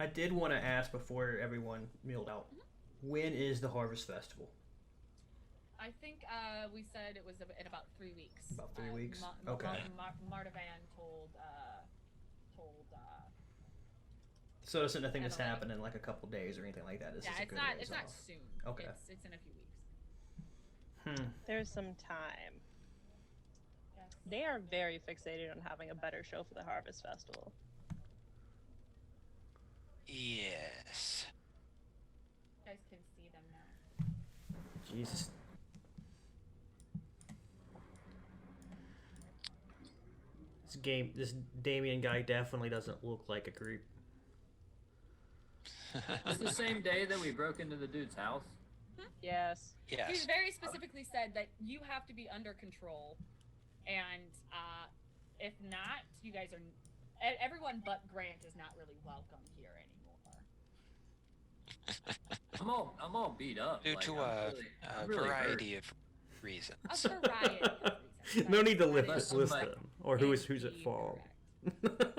I did want to ask before everyone milled out, when is the Harvest Festival? I think we said it was in about 3 weeks. About 3 weeks? Okay. Martavan told So it's nothing that's Emily. happened in like a couple days or anything like that. This is Yeah, a good ways it's not off. soon. Okay. It's in a few weeks. There's some time. Yes. They are very fixated on having a better show for the Harvest Festival. Yes. You guys can see them now. Jesus. This Damien guy definitely doesn't look like a creep. It's the same day that we broke into the dude's house. Yes. He Yes. very specifically said that you have to be under control, and if not, you guys are. Everyone but Grant is not really welcome here anymore. I'm all beat up. Due like, to I'm a really variety hurt. of reasons. A variety of reasons. No need to That is list somebody- them or who's at indeed fault. correct.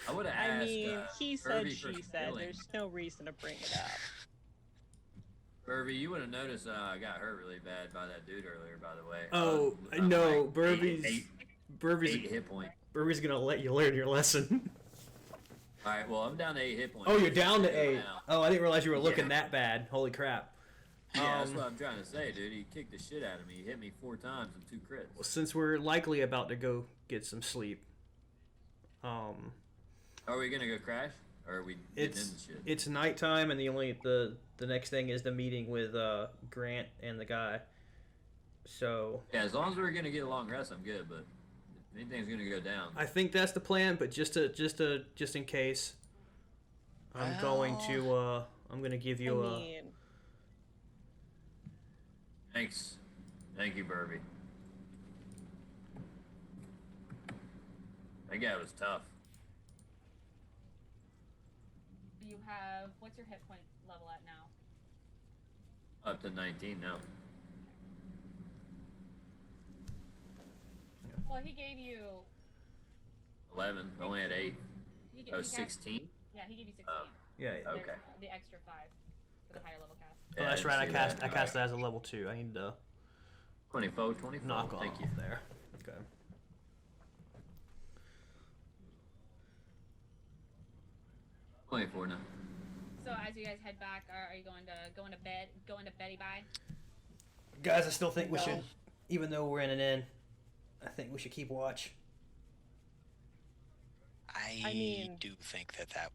I would have I asked. mean, he said, Irby for she some said. healing. There's no reason to bring it up. Irby, you would have noticed I got hurt really bad by that dude earlier. By the way. Oh I'm no, like Burby's eight Burby's hit point. Burby's gonna let you learn your lesson. All right, well I'm down to 8 hit points. Oh, you're down to 8. Now. Oh, I didn't realize you were looking Yeah. that bad. Holy crap. Yeah, that's what I'm trying to say, dude. He kicked the shit out of me. He hit me 4 times and 2 crits. Since we're likely about to go get some sleep, Are we gonna go crash, or are we getting into shit? it's nighttime, and the next thing is the meeting with Grant and the guy. So Yeah, as long as we're gonna get a long rest, I'm good. But if anything's gonna go down, I think that's the plan. But just in case, I'm going to give you I a. mean, thank you, Burby. That guy was tough. You have what's your hit point level at now? Up to 19 now. Well, he gave you. 11. I only had 8. He Oh, got- 16? Yeah, he gave you 16. Yeah. So Okay. there's the extra 5 for the higher level cast. Oh, that's I right. I see cast that. that as a level 2. I need to 24, 24. knock off Thank you. there. Okay. Twenty-four now. So as you guys head back, are you going to bed? Going to Betty Bye? Guys, I still think we No. should, even though we're in an inn, I think we should keep watch. I mean- do think that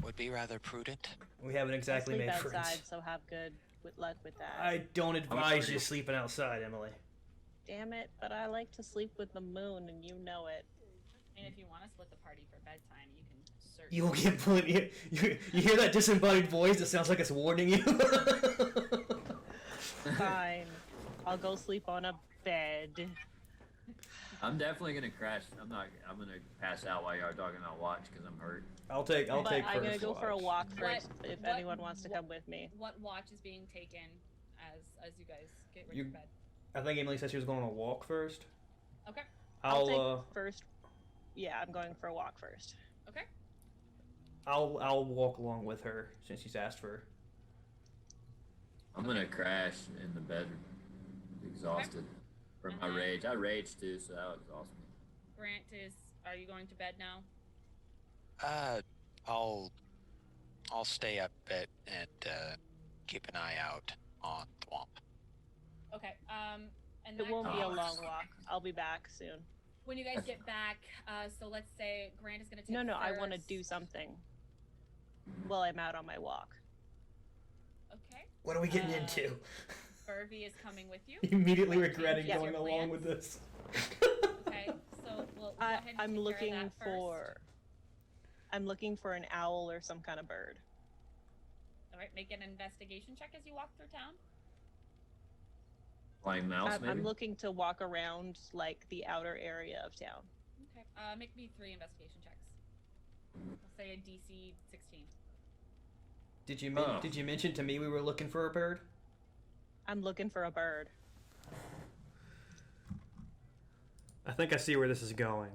would be rather prudent. We haven't exactly sleep made outside, friends. so have good luck with that. I don't advise sorry. you sleeping outside, Emily. Damn it, but I like to sleep with the moon, and you know it. And if you want to split the party for bedtime, you can certainly. You'll get plenty. You hear that disembodied voice that sounds like it's warning you? Fine. I'll go sleep on a bed. I'm definitely gonna crash. I'm gonna pass out while y'all are talking about watch because I'm hurt. I'll take But first I'm gonna go for a watch. walk first if what- anyone wants to come with me. What watch is being taken as you guys get ready You- for bed? I think Emily said she was going on a walk first. Okay. I'll I'll take first. Yeah, I'm going for a walk first. Okay. I'll walk along with her since she's asked for. I'm gonna crash in the bed, exhausted from my rage. I raged too, so that exhausts me. Grant is. Are you going to bed now? I'll stay up and keep an eye out on Thwomp. Okay. And It won't be a long walk. I'll be back soon. When you guys get back, so let's say Grant is going to take. No, I want to first. do something while I'm out on my walk. Okay. What are we getting into? Burby is coming with you. Immediately What regretting changes going your along plans? with this. Okay. So we'll go ahead and I'm take care of looking that first. for. I'm looking for an owl or some kind of bird. All right. Make an investigation check as you walk through town. Flying mouse, maybe. I'm looking to walk around like the outer area of town. Okay. Make me 3 investigation checks. I'll say a DC 16. Did you Oh. did you mention to me we were looking for a bird? I'm looking for a bird. I think I see where this is going.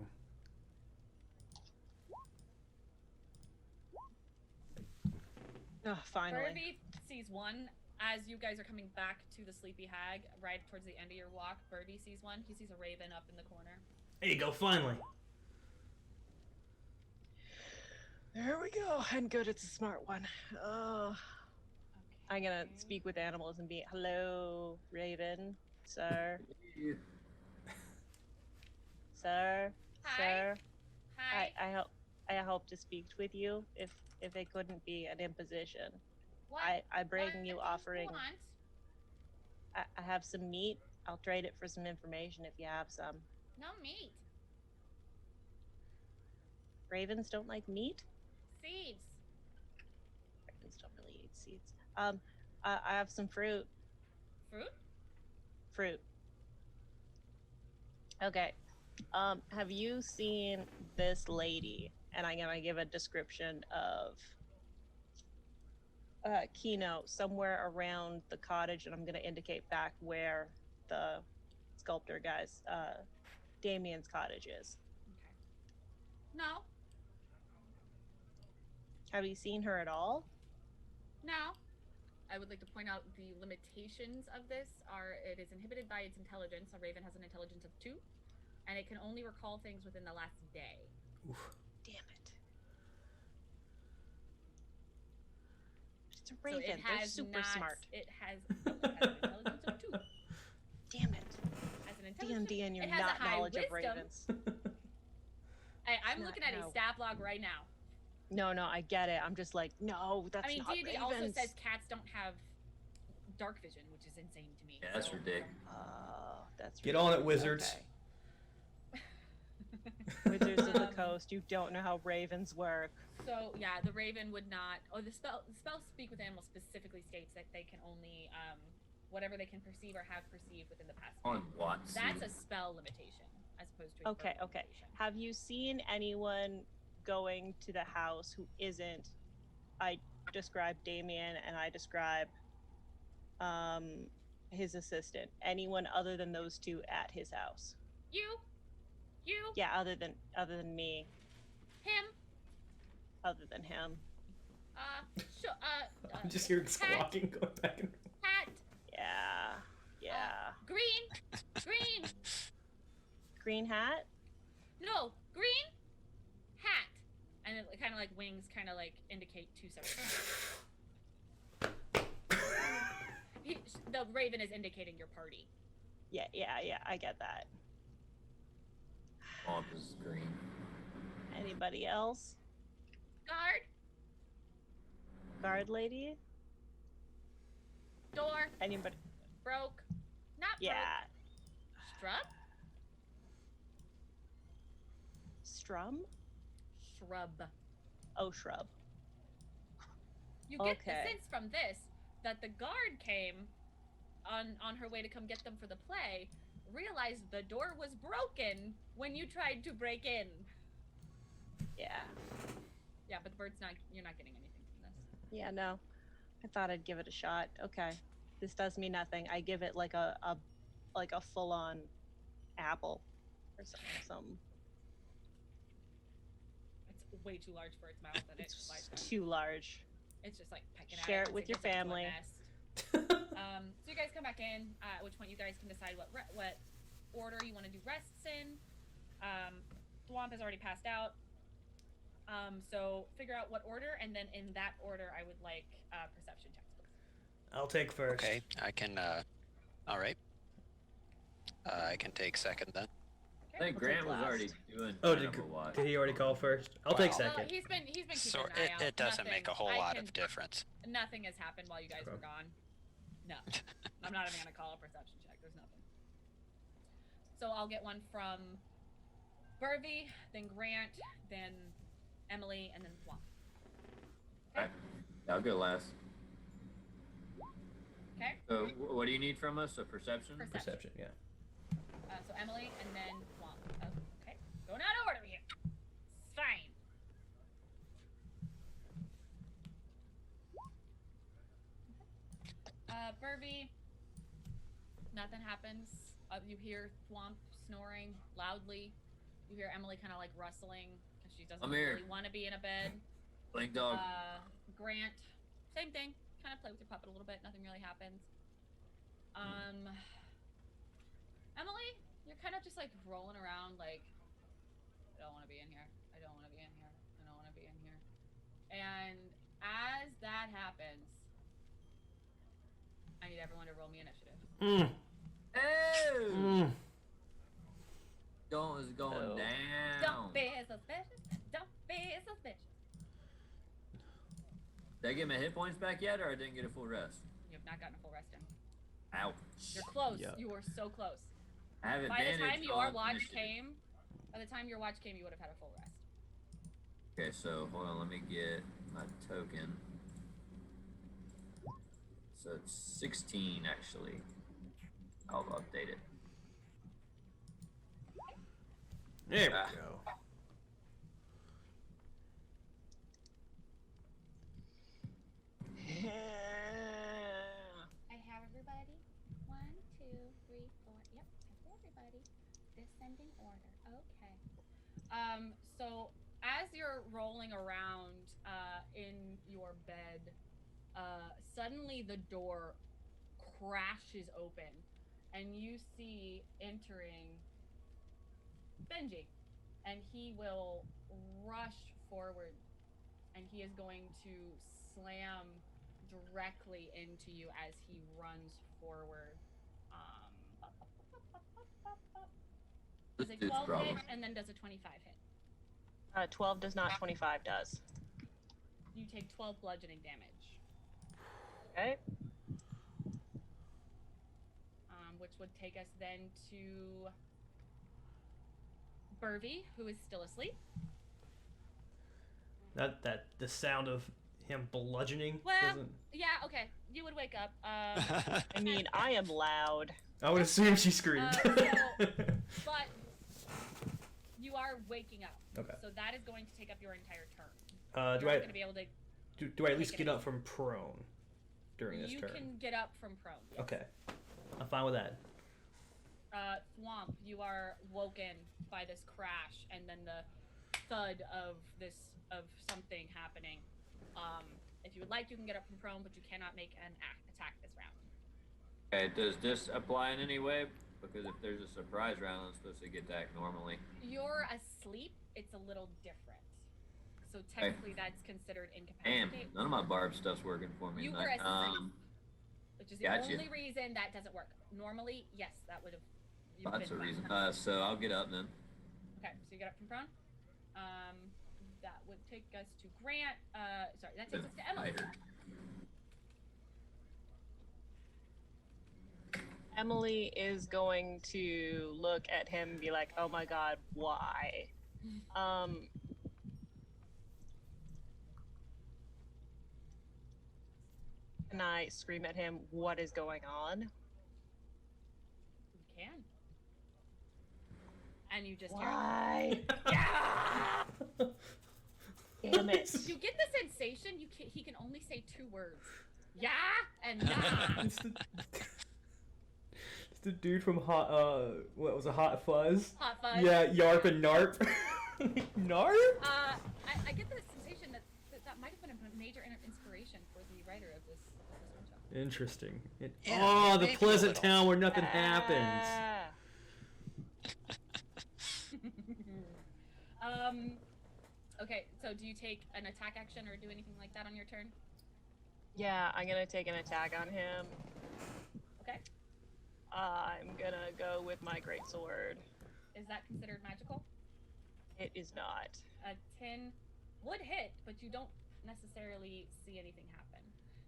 Oh, finally. Burby sees one as you guys are coming back to the Sleepy Hag, right towards the end of your walk. Burby sees one. He sees a raven up in the corner. There you go, finally. There we go. And good, it's a smart one. Oh. I'm gonna speak with animals and be, hello, Raven, sir, sir, Hi. sir. Hi. I hope to speak with you if it couldn't be an imposition. What? I bring What you do offering. want? I have some meat. I'll trade it for some information if you have some. No meat. Ravens don't like meat? Seeds. Ravens don't really eat seeds. I have some fruit. Fruit? Fruit. Okay. Have you seen this lady? And I'm gonna give a description of Kino somewhere around the cottage, and I'm gonna indicate back where the sculptor guy's Damien's cottage is. Okay. No. Have you seen her at all? No. I would like to point out the limitations of this are it is inhibited by its intelligence. A raven has an intelligence of 2, and it can only recall things within the last day. Oof. Damn it. It's a So raven. it They're has super smart. It has an intelligence of 2. Damn it. As an intelligence, D&D and your it has a not high knowledge of wisdom. ravens. I'm Not- looking at no. a stat log right now. No, I get it. I'm just like, no, that's I mean, not D&D ravens. also says cats don't have dark vision, which is insane to me. Yeah, that's so- ridiculous. Oh, that's Get on it, ridiculous. wizards. Okay. Wizards of the Coast, you don't know how ravens work. So yeah, the raven would not. Oh, the spell speak with animals specifically states that they can only whatever they can perceive or have perceived within the past. On what? That's a spell limitation as opposed to a Okay. verbal limitation. Have you seen anyone going to the house who isn't? I describe Damien and I describe his assistant. Anyone other than those two at his house? You, Yeah, other than me, him, other than him. I'm just hearing Cat. squawking going back and forth. Hat, Yeah. green, Green hat? no, green, hat, and it kind of like wings, kind of like indicate 2 separate things. The raven is indicating your party. Yeah, I get that. Swamp is green. Anybody else? Guard, Guard lady? door, Anybody? broke, not Yeah. broke, Strum? shrub. Oh, shrub. You get Okay. the sense from this that the guard came on her way to come get them for the play, realized the door was broken when you tried to break in. Yeah. Yeah, but the bird's not. You're not getting anything from this. Yeah, no. I thought I'd give it a shot. Okay. This does me nothing. I give it like a full-on apple or something. It's way too large for its mouth, and It's it's like too large. it's just like pecking at Share it it with as your gets into a family. nest. So you guys come back in, at which point you guys can decide what order you want to do rests in. Thwomp has already passed out. So figure out what order, and then in that order, I would like perception checks, please. I'll take first. Okay, I can. All right. I can take second then. I think I'll Grant take was last. already doing Oh, kind of a watch. did he already call first? I'll take Wow. Well, second. he's been keeping So an eye out. it doesn't make a whole Nothing- lot of difference. Nothing has happened while you guys were Okay. gone. No, I'm not even gonna call a perception check. There's nothing. So I'll get one from Burvey, then Grant, then Emily, and then Thwomp. Alright. I'll go last. Okay. So, what do you need from us? A perception? Perception, yeah. So Emily, and then Thwomp. Okay. Going out of order here. It's fine. Burvey. Nothing happens. You hear Thwomp snoring loudly. You hear Emily kind of like rustling because she doesn't I'm here. really want to be in a bed. Blink dog. Grant same thing. Kind of play with your puppet a little bit. Nothing really happens. Emily, you're kind of just like rolling around like, I don't want to be in here. I don't want to be in here. I don't want to be in here. And as that happens, I need everyone to roll me initiative. Oh! It's going down. Don't be suspicious. Don't be suspicious. Did I get my hit points back yet, or I didn't get a full rest? You have not gotten a full rest in. Ouch. You're close. Yeah. You were so close. I have By the advantage time your on watch initiative. came, you would have had a full rest. Okay, so hold on, let me get my token. So it's 16 actually. I'll update it. There we Ah. go. I have everybody. 1, 2, 3, 4. Yep, I have everybody. Descending order. Okay. So as you're rolling around in your bed, suddenly the door crashes open, and you see entering Benji, and he will rush forward, and he is going to slam directly into you as he runs forward. Does a This dude's 12 hit problem. and then does a 25 hit. 12 does not, 25 does. You take 12 bludgeoning damage, Okay. which would take us then to Burvey, who is still asleep. That the sound of him bludgeoning Well, doesn't. yeah, okay, you would wake up. I mean, I am loud. I would assume she screamed. But you are waking up. Okay. So that is going to take up your entire turn. Do You're I not going to be able to. do I at least take it get up from prone during this You turn? can get up from prone. Yes. Okay, I'm fine with that. Thwomp, you are woken by this crash and then the thud of something happening. If you would like, you can get up from prone, but you cannot make an attack this round. Okay, does this apply in any way? Because if there's a surprise round, I'm supposed to get that normally. You're asleep. It's a little different. So technically, that's considered Damn, incapacitate. none of my barb stuff's working for me You tonight. were asleep, which is the Gotcha. only reason that doesn't work. Normally, yes, that would have. That's a reason. So I'll get up then. Okay, so you get up from prone. That would take us to Grant. Sorry, that takes us to Emily. Fighter. Emily is going to look at him and be like, oh my god, why? Can I scream at him, what is going on? You can. And you just Why? hear. Yeah! Damn it. You get the sensation he can only say 2 words. Yeah and nah. It's the dude from Hot. What was it? Hot Fuzz. Hot Fuzz. Yeah, Yarp and Narp. Narp. I get the sensation that might have been a major inspiration for the writer of this one-shot. Interesting. Yeah, The maybe a pleasant little. town where nothing happens. Okay, so do you take an attack action or do anything like that on your turn? Yeah, I'm gonna take an attack on him. Okay. I'm gonna go with my greatsword. Is that considered magical? It is not. A 10 would hit, but you don't necessarily see anything happen.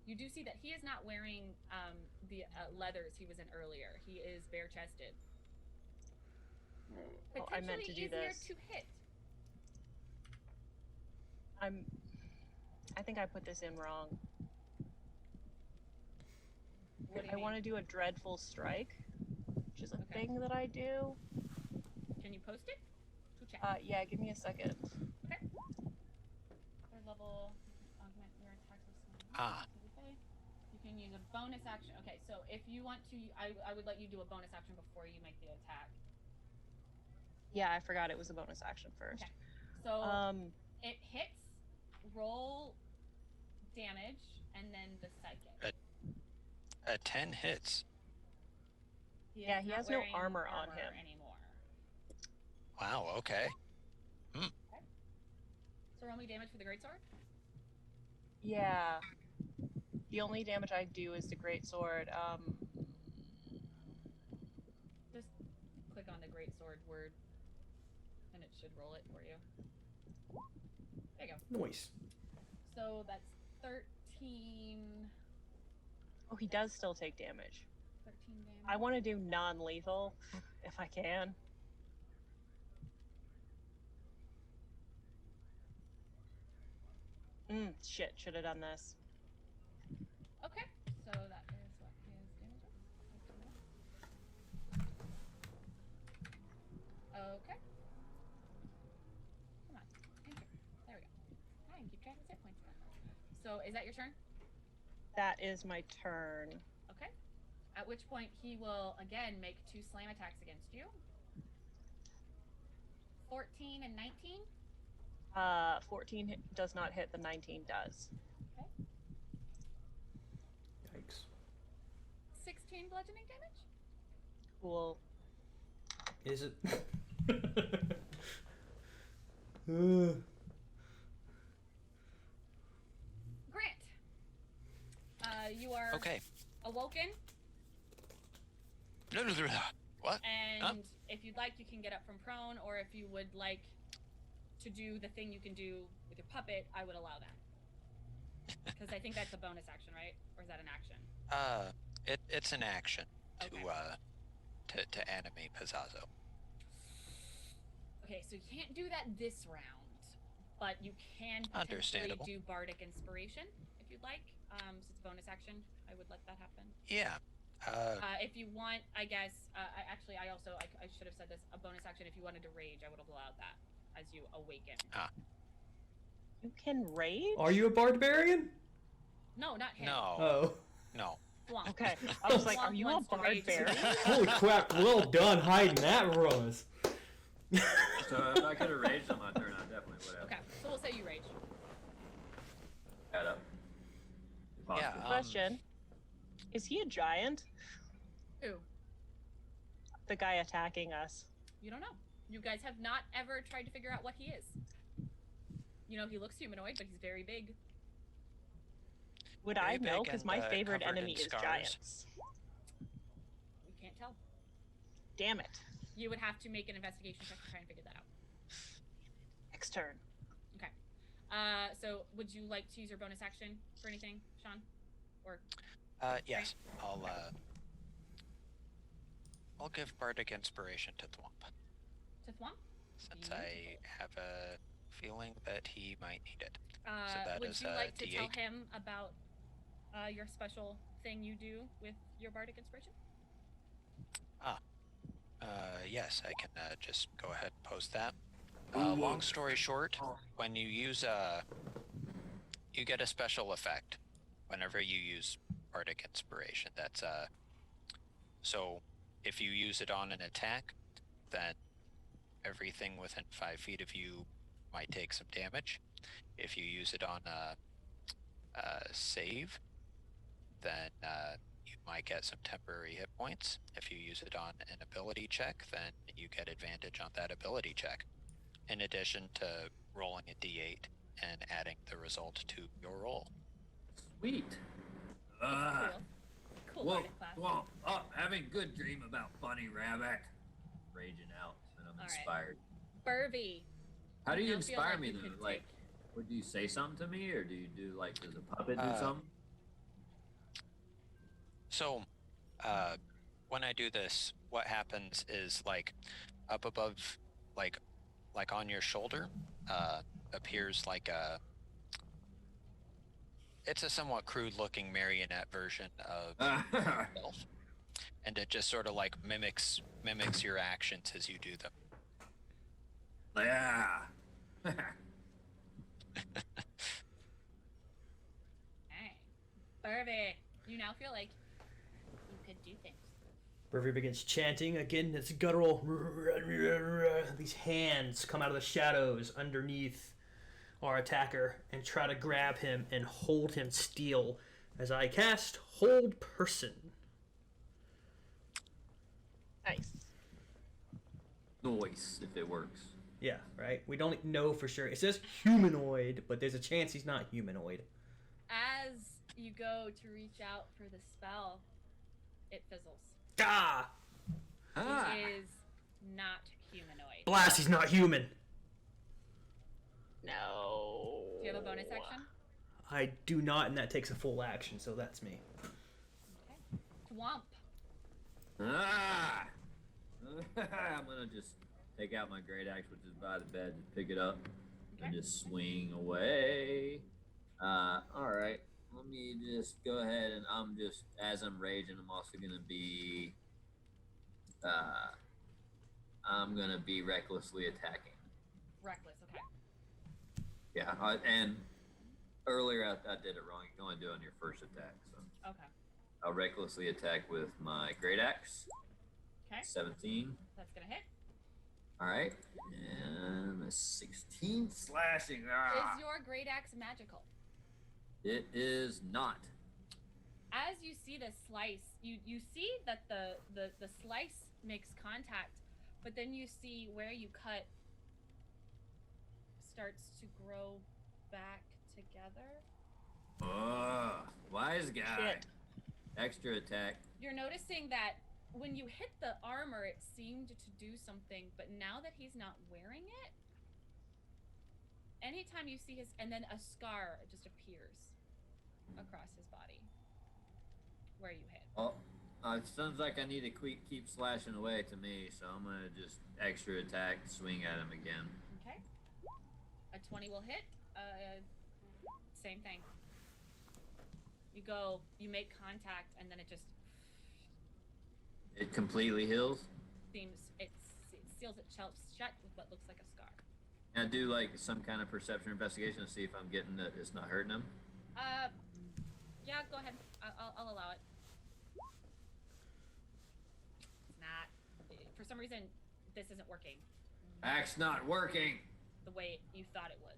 You do see that he is not wearing the leathers he was in earlier. He is bare-chested. Oh, I meant to do easier this. to hit. I think I put this in wrong. What do you I mean? want to do a dreadful strike, which is a Okay. thing that I do. Can you post it? To check. Yeah, give me a second. Okay. Third level, augment your attacks with some. Ah. You can use a bonus action. Okay, so if you want to, I would let you do a bonus action before you make the attack. Yeah, I forgot it was a bonus action first. Okay. So Um, it hits. Roll damage, and then the psychic. A 10 hits. Yeah, he not has no wearing armor on him. anymore. Wow. Okay. Okay. So roll me damage for the greatsword. Yeah. The only damage I do is the greatsword. Just click on the greatsword word, and it should roll it for you. There you go. Nice. So that's 13. Oh, he does still take damage. 13 damage. I want to do non-lethal, if I can. Shit, should have done this. Okay, so that is what his damage is. Okay. Come on. Enter. There we go. I can keep track of his hit points. So is that your turn? That is my turn. Okay. At which point he will again make 2 slam attacks against you. 14 and 19. 14 does not hit, the 19 does. Okay. Yikes. 16 bludgeoning damage. Cool. Is it? Grant. You are Okay. awoken, What? and if you'd like, you can get up from prone, or if you would like to do the thing you can do with your puppet, I would allow that. Because I think that's a bonus action, right? Or is that an action? It's an action Okay. to animate Pizzazo. Okay, so you can't do that this round, but you can potentially Understandable. do Bardic Inspiration if you'd like. Since it's a bonus action, I would let that happen. Yeah. If you want, I guess. I should have said this. A bonus action. If you wanted to rage, I would have allowed that as you awaken. You can rage? Are you a barbarian? No, not him. No. Oh. No. Thwomp. Okay, I was like, Thwomp are you a wants to rage. barbarian? Holy crap! Well done hiding that from us. So if I could have raged on my turn, I definitely would have. Okay, so we'll say you rage. Add up. Yeah. Possible. Question. Is he a giant? Who? The guy attacking us. You don't know. You guys have not ever tried to figure out what he is. You know, he looks humanoid, but he's very big. Would Very I know? big Because and, my favorite covered in enemy is scars. giants. You can't tell. Damn it. You would have to make an investigation check to try and figure that out. Next turn. Okay. So would you like to use your bonus action for anything, Sean? Or Yes. I'll give Bardic Inspiration to Thwomp, to Thwomp? since I have a feeling that he might need it. that Would is you a like to tell D8. him about your special thing you do with your Bardic Inspiration? Yes, I can just go ahead and post that. Long story short, when you use you get a special effect whenever you use Bardic Inspiration. That's so if you use it on an attack, then everything within 5 feet of you might take some damage. If you use it on a save, then you might get some temporary hit points. If you use it on an ability check, then you get advantage on that ability check, in addition to rolling a d8 and adding the result to your roll. Sweet. Cool. Cool Whoa, Bardic class. whoa, oh, having good dream about Bunny Rabbit. Raging out, and I'm All right. inspired. Burvy. How do you Now feel inspire like me you though? could Like, take- would you say something to me, or do you do like, does a puppet do something? So, when I do this, what happens is like up above, like on your shoulder, appears like a. It's a somewhat crude-looking marionette version of yourself, and it just sort of like mimics your actions as you do them. Yeah. Hey. Burvy. You now feel like you could do things. Burvey begins chanting again. It's guttural. These hands come out of the shadows underneath our attacker and try to grab him and hold him still as I cast Hold Person. Nice. Noise, if it works. Yeah, right? We don't know for sure. It says humanoid, but there's a chance he's not humanoid. As you go to reach out for the spell, it fizzles. Ah! It is not humanoid. Blast, he's not human. No. Do you have a bonus action? I do not, and that takes a full action, so that's me. Okay. Thwomp. Ah! I'm gonna just take out my great axe, which is by the bed, just pick it up, and just swing away. Alright. Let me just go ahead and as I'm raging, I'm also gonna be recklessly attacking. Reckless, okay. Yeah, and earlier I did it wrong. You can only do it on your first attack, so. Okay. I'll recklessly attack with my great axe. Okay. 17. That's gonna hit. Alright. And a 16 slashing. Ah! Is your great axe magical? It is not. As you see the slice, you see that the slice makes contact, but then you see where you cut starts to grow back together. Wise guy. Shit. Extra attack. You're noticing that when you hit the armor, it seemed to do something, but now that he's not wearing it, anytime you see his, and then a scar just appears across his body where you hit. Oh, it sounds like I need to keep slashing away to me, so I'm gonna just extra attack, swing at him again. Okay. A 20 will hit. Same thing. You make contact, and then it completely heals. it seals itself shut with what looks like a scar. Can I do like some kind of perception investigation to see if I'm getting that it's not hurting him? Yeah, go ahead. I'll allow it. It's not. For some reason, this isn't working Axe not working. the way you thought it would.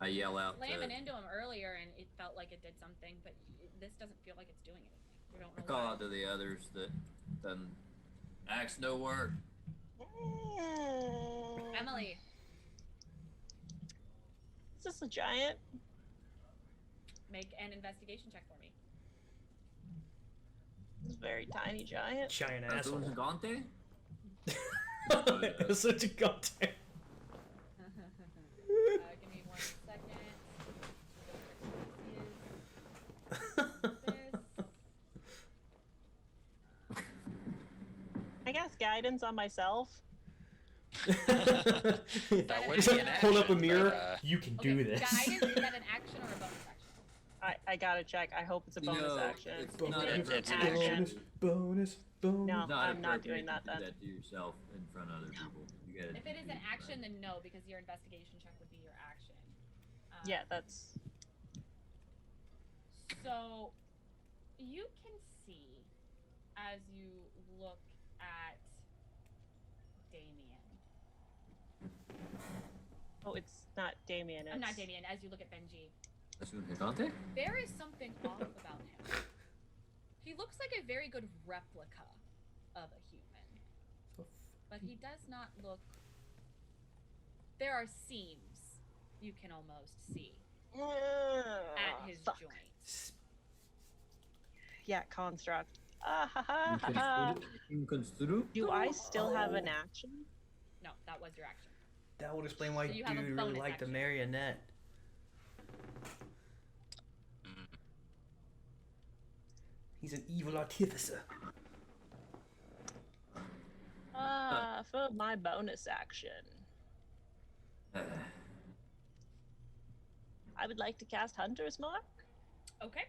I yell out. Slamming into him earlier, and it felt like it did something, but this doesn't feel like it's doing anything. You don't I know call why. out to the others that doesn't. Axe no work. Emily, Is this a giant? make an investigation check for me. This very tiny giant. Giant That's asshole. Gigante? That's such a goddamn. Give me 1 second. I guess guidance on myself. That would Just be an hold up a action, mirror. but, You can Okay, do this. Guidance, is that an action or a bonus action? I gotta check. I hope it's a bonus action. It's If not it's it's an an action. action. Bonus. No, Not I'm not appropriate doing that to do then. that to yourself in front of other people. You gotta If it is do an it action, right. then no, because your investigation check would be your action. Yeah, that's. So, you can see as you look at Damien. Oh, it's not Damien. It's... I'm not Damien. As you look at Benji, That's Gigante? there is something off about him. He looks like a very good replica of a human, but he does not look. There are seams you can almost see at his Fuck. joints. Yeah, construct. Ah ha ha ha ha. Do I still have an action? No, that was your action. That would explain why So you you have a really bonus like the action. marionette. He's an evil artificer. For my bonus action, I would like to cast Hunter's Mark. Okay.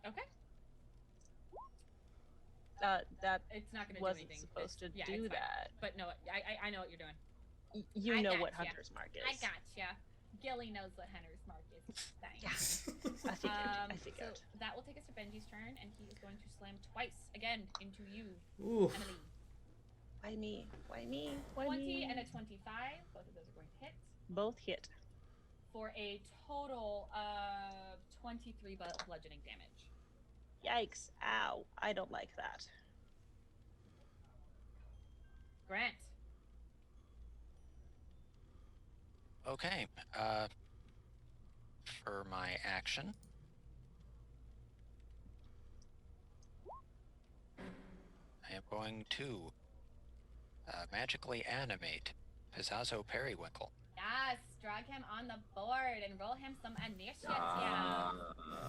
Okay. That It's not going to do wasn't anything. supposed to It's- yeah, do it's fine. that. But no, I know what you're doing. You I know what gotcha. Hunter's Mark is. I gotcha. Gilly knows what Hunter's Mark is. Thanks. Yes, I figured. I figured. So that will take us to Benji's turn, and he is going to slam twice again into you, Oof. Emily. Why me? Why me? Why 20 me? and a 25. Both of those are going to hit. Both hit. for a total of 23 bludgeoning damage. Yikes. Ow. I don't like that. Grant. Okay. For my action, I am going to magically animate Pizzazo Periwinkle. Yes, drag him on the board and roll him some initiative.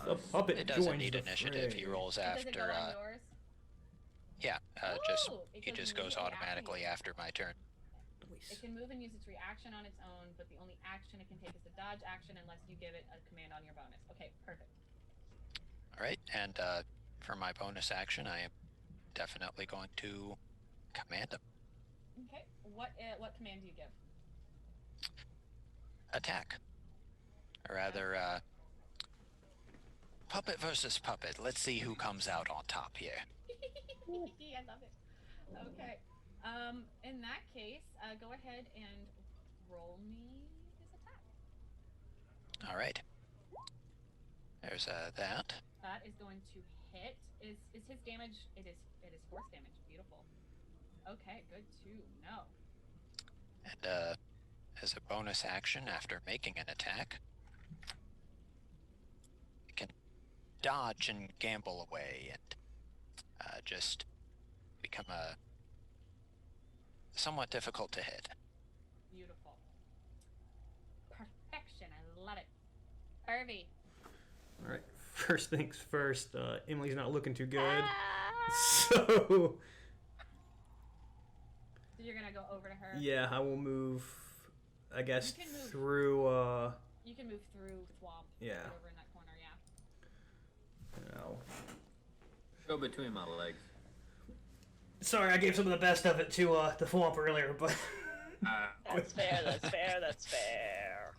The puppet It doesn't joins need the initiative. fray. He rolls Does after. it go on yours? Yeah. Ooh, He just goes immediately automatically after you. after my turn. It can move and use its reaction on its own, but the only action it can take is the dodge action unless you give it a command on your bonus. Okay, perfect. All right, and for my bonus action, I am definitely going to command him. Okay, what command do you give? Attack. Or rather, puppet versus puppet. Let's see who comes out on top here. I love it. Okay. In that case, go ahead and roll me his attack. All right. There's that. That is going to hit. Is his damage? It is force damage. Beautiful. Okay, good to know. And as a bonus action, after making an attack, you can dodge and gamble away and just become a somewhat difficult to hit. Beautiful. Perfection. I love it. Irvy. All right. First things first. Emily's not looking too good. Ah! So So you're gonna go over to her. yeah, I will move. I guess You can move. through. You can move through Swamp. Yeah. Right over in that corner. Yeah. Go between my legs. Sorry, I gave some of the best of it to the Thwomp earlier, but That's fair, that's fair, that's fair.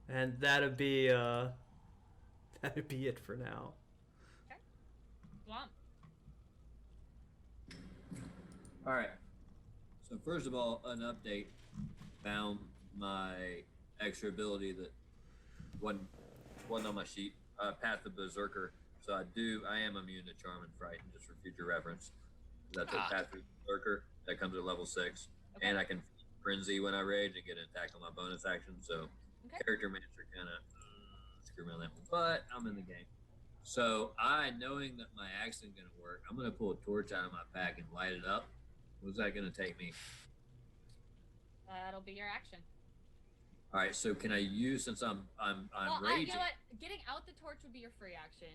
and that'd be it for now. Okay. Swamp. All right. So first of all, an update. Found my extra ability that wasn't on my sheet. Path of Berserker. So I am immune to Charm and Frighten, just for future reference. That's a Path of Berserker that comes at level 6, Okay. and I can Frenzy when I rage and get an attack on my bonus action. So Okay. character master kind of screw me on that one, but I'm in the game. So knowing that my axe isn't going to work, I'm going to pull a torch out of my pack and light it up. What's that going to take me? That'll be your action. All right. So can I use, since I'm Well, raging? you know what? Getting out the torch would be your free action.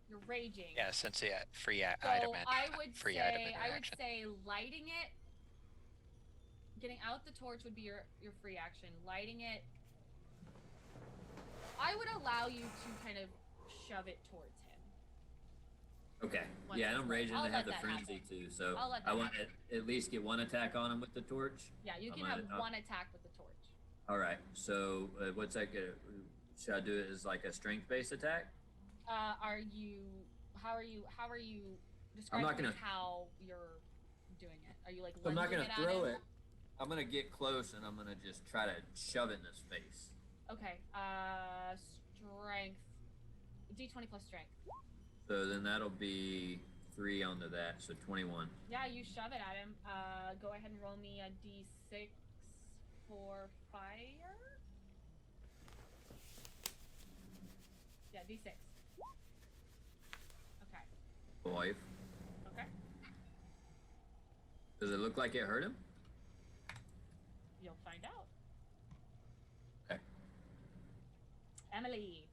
You're raging. Yeah, since free So item and I would free say item I would interaction. say lighting it. Getting out the torch would be your free action. Lighting it. I would allow you to kind of shove it towards him. Okay. Once Yeah, and it's I'm lit. raging I'll to let have the that frenzy happen. too. So I'll let I that want happen. to at least get one attack on him with the torch. Yeah, you I'm can gonna- have one attack with the torch. All right. So what's that? Should I do it as like a strength-based attack? How are you describing not gonna- how you're doing it? Are you like So I'm not lunging gonna at throw him? it. I'm gonna get close and I'm gonna just try to shove it in his face. Okay. Strength. D20 plus strength. So then that'll be 3 onto that, so 21. Yeah, you shove it at him. Go ahead and roll me a D6 for fire. Yeah, D6. Okay. 5. Okay. Does it look like it hurt him? You'll find out. Okay. Emily.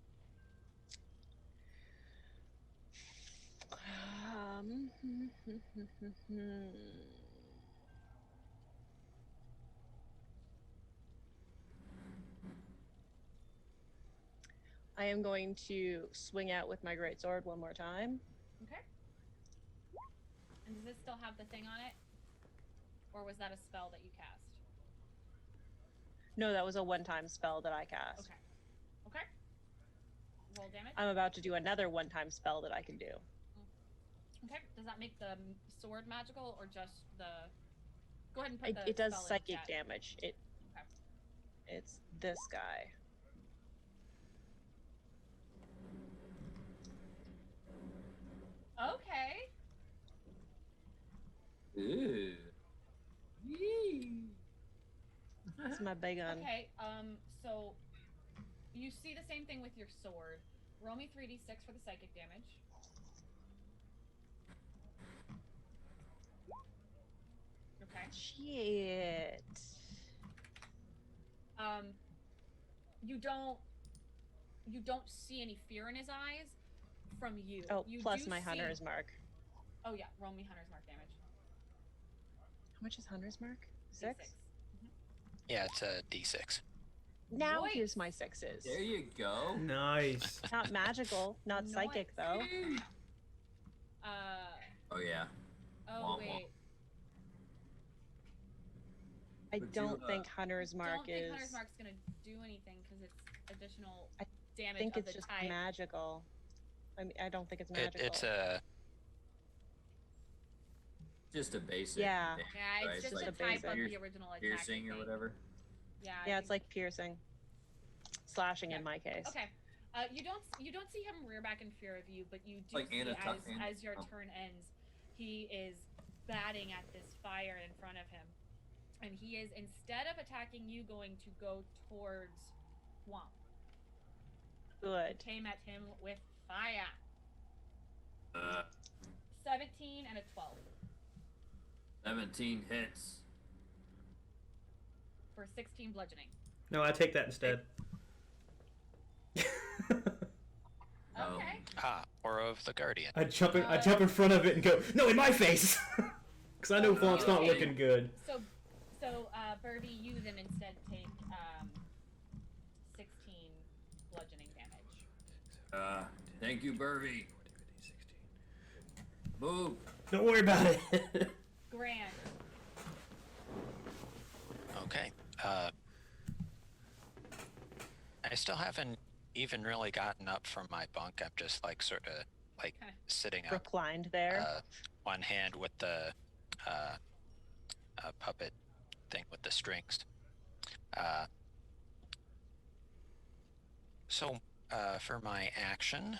I am going to swing out with my greatsword one more time. Okay. And does this still have the thing on it? Or was that a spell that you cast? No, that was a one-time spell that I cast. Okay. Okay. Roll damage. I'm about to do another one-time spell that I can do. Okay. Does that make the sword magical or just the... Go ahead and put the It does spell in psychic chat. damage. It's this guy. Okay. Ooh. Yee. That's my big gun. Okay. So you see the same thing with your sword. Roll me 3d6 for the psychic damage. Okay. Shit. You don't see any fear in his eyes from you. Oh, You plus do my see- hunter's mark. Oh yeah, roll me hunter's mark damage. How much is hunter's mark? D6. 6? Yeah, it's a D6. Now Nice. here's my 6s. There you go. Nice. Not magical, not Nice. psychic though. Oh yeah. Oh Womp womp. wait. I Would don't you, think hunter's mark Don't think is. hunter's mark's gonna do anything because it's additional I damage I think of it's the just type. magical. I mean, I don't think it's magical. It's a Just a basic. Yeah. damage, Yeah, right? it's just like a type of pierce- the original attack. piercing I or think. whatever. Yeah. I Yeah, think it's like piercing, slashing Yeah. in my case. Okay. You don't see him rear back in fear of you, but you do Like see Anna as your turn ends, he is batting at this fire in front of him, and he is, instead of attacking you, going to go towards Womp. Good. Came at him with fire. 17 and a 12 17 hits. for 16 bludgeoning. No, I take that instead. Oh. Okay. Aura of the Guardian. I jump in front of it and go, no, in my face, because I know Vonk's not Okay. looking good. So, Burby, you then instead take 16 bludgeoning damage. Thank you, Burby. Move. Don't worry about it. Grant. Okay. I still haven't even really gotten up from my bunk. I'm just like sort of like Okay. sitting up, Reclined there. one hand with the puppet thing with the strings. So for my action,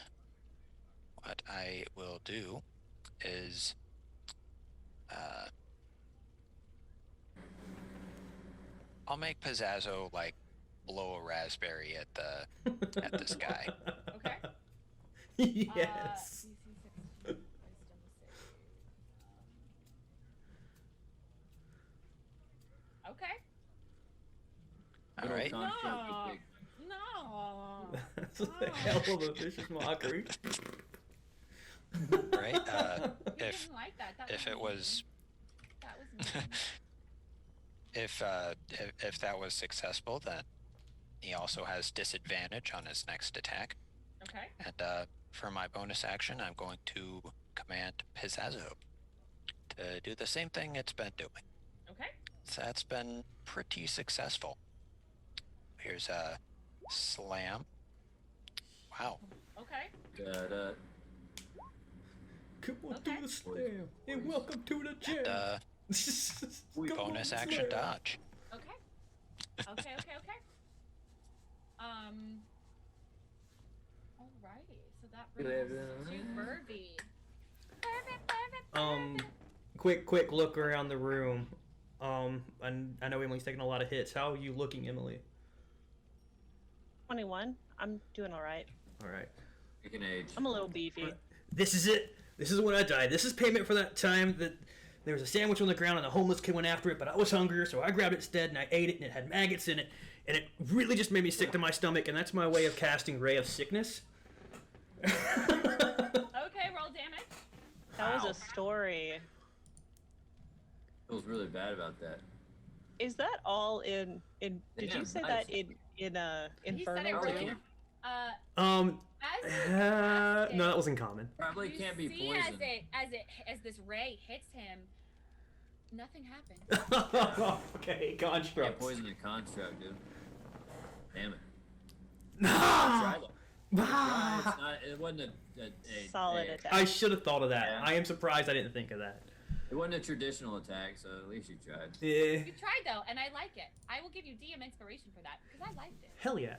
what I will do is I'll make Pizzazzo like blow a raspberry at this guy. Okay. Yes. DC 16, wisdom save. Okay. All right. Little construct with No. big- That's a hell of a vicious mockery. Right. You If didn't like that. That if was it was mean. That was mean. if that was successful, then he also has disadvantage on his next attack. Okay. And for my bonus action, I'm going to command Pizzazzo to do the same thing it's been doing. Okay. So that's been pretty successful. Here's a slam. Wow. Okay. Da-da. Come on Okay. to the slam, and welcome to the gym. And Come on, bonus action slam. dodge. Okay. Okay. Alrighty. So that brings us to Burby. Quick look around the room. And I know Emily's taking a lot of hits. How are you looking, Emily? 21. I'm doing all right. All right. You can age. I'm a little beefy. This is it. This is when I died. This is payment for that time that there was a sandwich on the ground and a homeless kid went after it, but I was hungry, so I grabbed it instead and I ate it, and it had maggots in it, and it really just made me sick to my stomach, and that's my way of casting Ray of Sickness. Okay. Roll damage. That was a story. Feels really bad about that. Is that all in? Did Yeah, you say nice. that in He said Inferno it Probably too? wrong. can't, As you cast No, it, that was in common. probably you can't be see poisoned. as this ray hits him, nothing happens. Okay, Can't construct. poison a construct, dude. Damn it. Ah! Try though. Try. It's not, it wasn't a Solid a- attack. I should have thought of that. Yeah. I am surprised I didn't think of that. It wasn't a traditional attack, so at least you tried. Yeah. You tried though, and I like it. I will give you DM inspiration for that because I liked it. Hell yeah.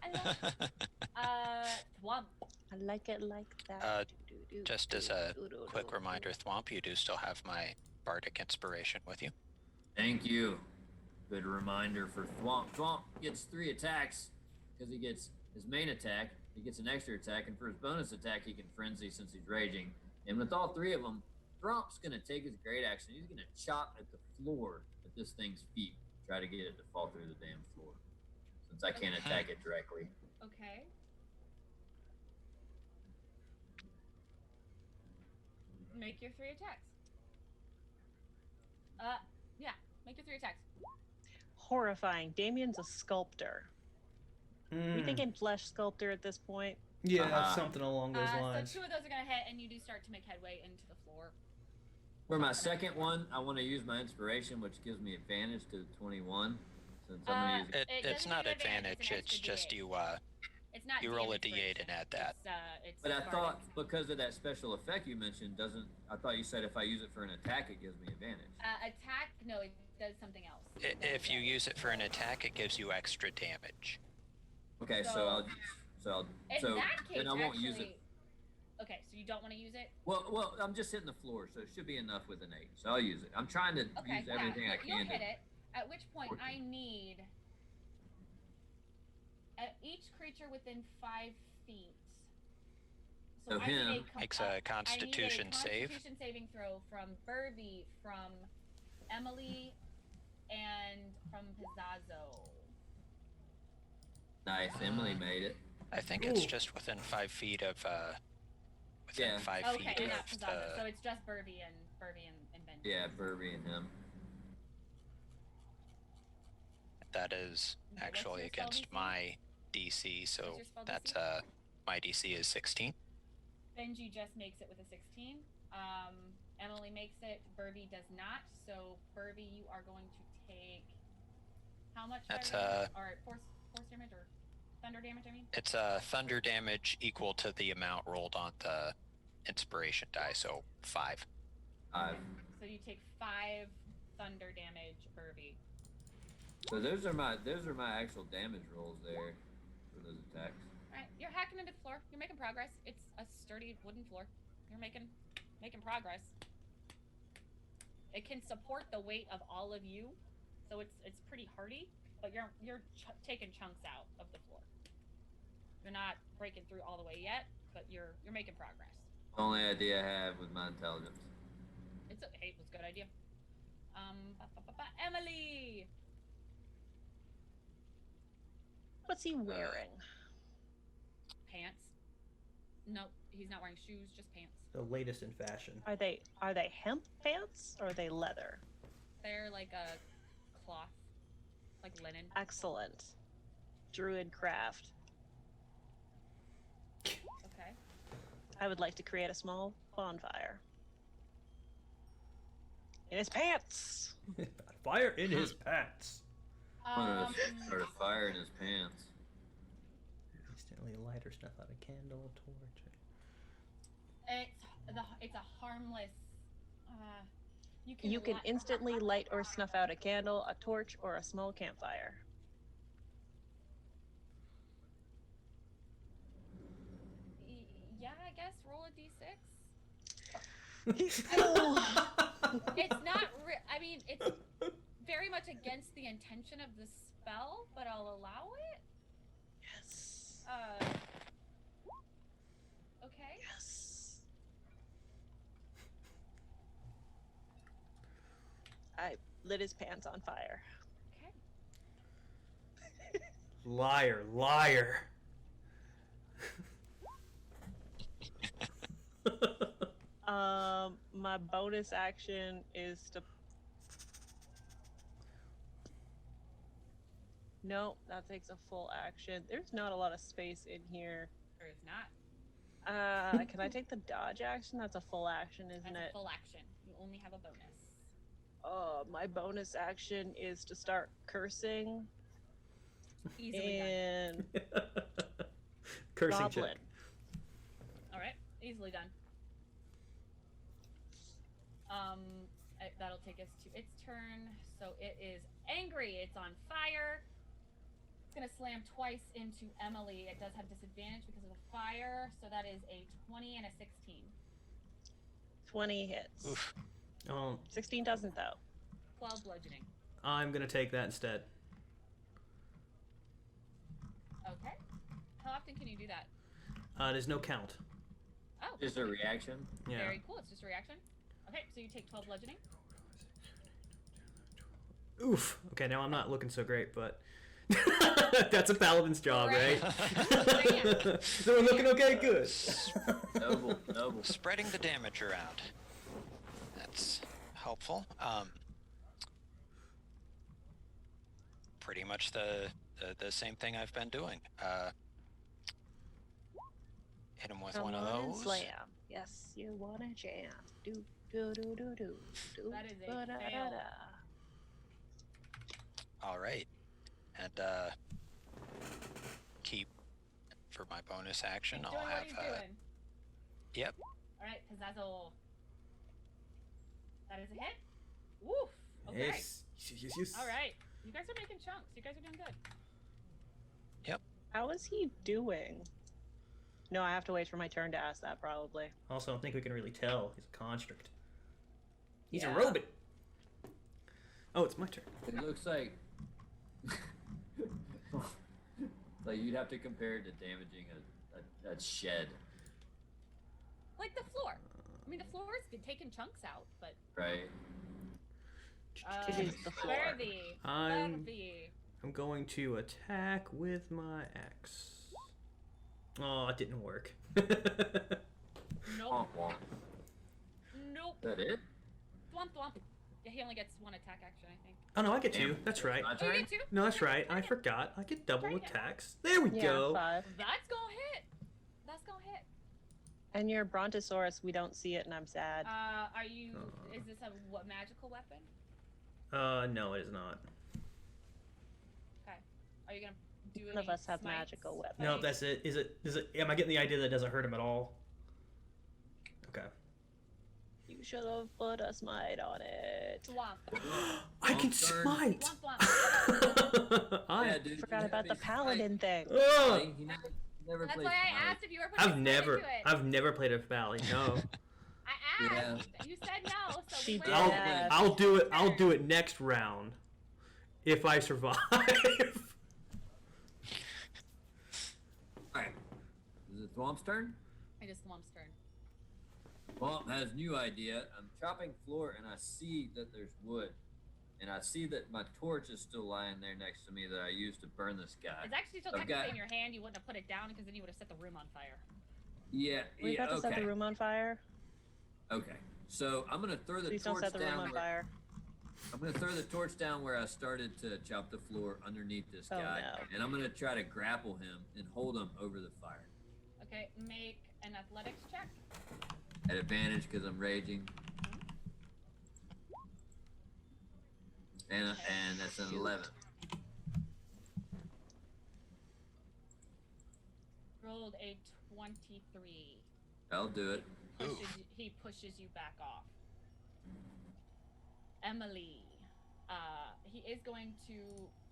I love it. Thwomp. I like it like that. Just as a quick reminder, Thwomp, you do still have my bardic inspiration with you. Thank you. Good reminder for Thwomp. Thwomp gets 3 attacks because he gets his main attack. He gets an extra attack, and for his bonus attack, he can frenzy since he's raging. And with all 3 of them, Thwomp's gonna take his great action. He's gonna chop at the floor at this thing's feet, try to get it to fall through the damn floor. Since I can't attack it directly. Okay. Make your 3 attacks. Yeah. Make your 3 attacks. Horrifying. Damien's a sculptor. We thinking flesh sculptor at this point? Yeah, something along those lines. So 2 of those are gonna hit, and you do start to make headway into the floor. For my second one, I want to use my inspiration, which gives me advantage to 21. Since I'm gonna use it. It's not advantage. It's extra just D8. you. It's not You roll a inspiration. D8 and add that. It's But I Bardic. thought because of that special effect you mentioned, I thought you said if I use it for an attack, it gives me advantage. Attack? No, it does something else. If you use it for an attack, it gives you extra damage. Okay, So- so I'll In so that case, then I won't actually, use it. Okay, so you don't want to use it? Well, I'm just hitting the floor, so it should be enough with an 8. So I'll use it. I'm trying to Okay, use everything I you'll can. hit it. At which point, I need each creature within 5 feet. So I need him makes a Constitution I need a save. Constitution saving throw from Burvey, from Emily, and from Pizzazo. Nice, Emily made it. I think it's Ooh. just within 5 feet of. Within Yeah. 5 Okay, feet not of Pizzazo. So the. it's just Burvey and Benji. Yeah, Burby and him. That is Okay, what's actually your spell against DC? my DC, so What's your spell that's DC? my DC is 16. Benji just makes it with a 16. Emily makes it. Burvey does not. So Burvey, you are going to take how much? That's, fire damage? Or force damage or thunder damage? I mean. It's thunder damage equal to the amount rolled on the inspiration die, so 5. So you take 5 thunder damage, Burvey. So those are my actual damage rolls there for those attacks. All right, you're hacking into the floor. You're making progress. It's a sturdy wooden floor. You're making progress. It can support the weight of all of you, so it's pretty hardy. But you're taking chunks out of the floor. You're not breaking through all the way yet, but you're making progress. Only idea I have with my intelligence. It's it was a good idea. Emily. What's he wearing? Pants. Nope, he's not wearing shoes, just pants. The latest in fashion. Are they hemp pants or are they leather? They're like a cloth, like linen. Excellent. Druid craft. Okay. I would like to create a small bonfire. In his pants! Fire in his pants. Start a fire in his pants. Instantly light or snuff out a candle, torch. It's a harmless. You can instantly light or snuff out a candle, a torch, or a small campfire. Yeah, I guess roll a d6. Oh. It's not. I mean, it's very much against the intention of the spell, but I'll allow it. Yes. Okay. Yes. I lit his pants on fire. Okay. Liar, liar. My bonus action is to. No, that takes a full action. There's not a lot of space in here. Or if not, Can I take the dodge action? That's a full action, isn't that's it? a full action. You only have a bonus. My bonus action is to start cursing Easily done. and Cursing goblin. check. All right. Easily done. That'll take us to its turn. So it is angry. It's on fire. It's gonna slam twice into Emily. It does have disadvantage because of the fire. So that is a 20 and a 16. 20 hits. Oof. 16 doesn't though. 12 bludgeoning. I'm gonna take that instead. Okay. How often can you do that? There's no count. Oh. Just a reaction. Yeah. Very cool. It's just a reaction. Okay, so you take 12 bludgeoning. Oof. Okay, now I'm not looking so great, but that's a paladin's job, right? So we're looking okay, good. Noble, noble. Spreading the damage around. That's helpful. Pretty much the same thing I've been doing. Hit him with one of those. Slam. Yes, you wanna jam. Do do do do do do. That is a ba-da-da-da. fail. All right, and keep for my bonus action. He's I'll doing what have he's doing. Yep. All right, Pizzazzle. That is a hit. Woof. Okay. Yes. Yes. All right. You guys are making chunks. You guys are doing good. How is he doing? No, I have to wait for my turn to ask that probably. Also, I don't think we can really tell. He's a construct. He's Yeah. a robot. Oh, it's my turn. It looks like like you'd have to compare it to damaging a shed, Like the floor. I mean, the floor's been taking chunks out, but. right? It is the floor. Vervi. I'm Vervi. going to attack with my axe. Oh, it didn't work. Nope. Womp womp. Nope. Is that it? Thwomp thwomp. Yeah, he only gets one attack action, I think. Oh no, I get two. Damn. That's right. My Oh, you turn? get two? No, that's right. I forgot. I get double Right. attacks. There we Yeah, go. 5. That's gonna hit. That's gonna hit. And your Brontosaurus, we don't see it, and I'm sad. Are you? Is this a magical weapon? No, it is not. Okay. Are you gonna do None of any us have smites? magical weapons. No, that's it. Is it? Am I getting the idea that it doesn't hurt him at all? Okay. You should have put a smite on it. Thwomp. I can Turn. smite. Thwomp thwomp. Yeah, I. dude. Forgot about the paladin thing. Oh, He never That's played why I Paladin. asked if you were putting I've a never. into it. I've never played a valley. No. I asked. You said no, so She we did. went I'll. with it. I'll do it. I'll do it next round. If I survive. Alright. Is it Thwomp's turn? I just Thwomp's turn. Thwomp has new idea. I'm chopping floor and I see that there's wood. And I see that my torch is still lying there next to me that I used to burn this guy. It's actually still I've technically got- in your hand. You wouldn't have put it down because then you would have set the room on fire. Yeah, We yeah, about to set okay. the room on fire. Okay. So I'm gonna throw the Please don't torch set the room down on where, fire. I'm gonna throw the torch down where I started to chop the floor underneath this Oh, guy. no. And I'm gonna try to grapple him and hold him over the fire. Okay, make an athletics check. At advantage because I'm raging. And that's an 11. Rolled a 23. I'll do it. He pushes you back off. Emily. He is going to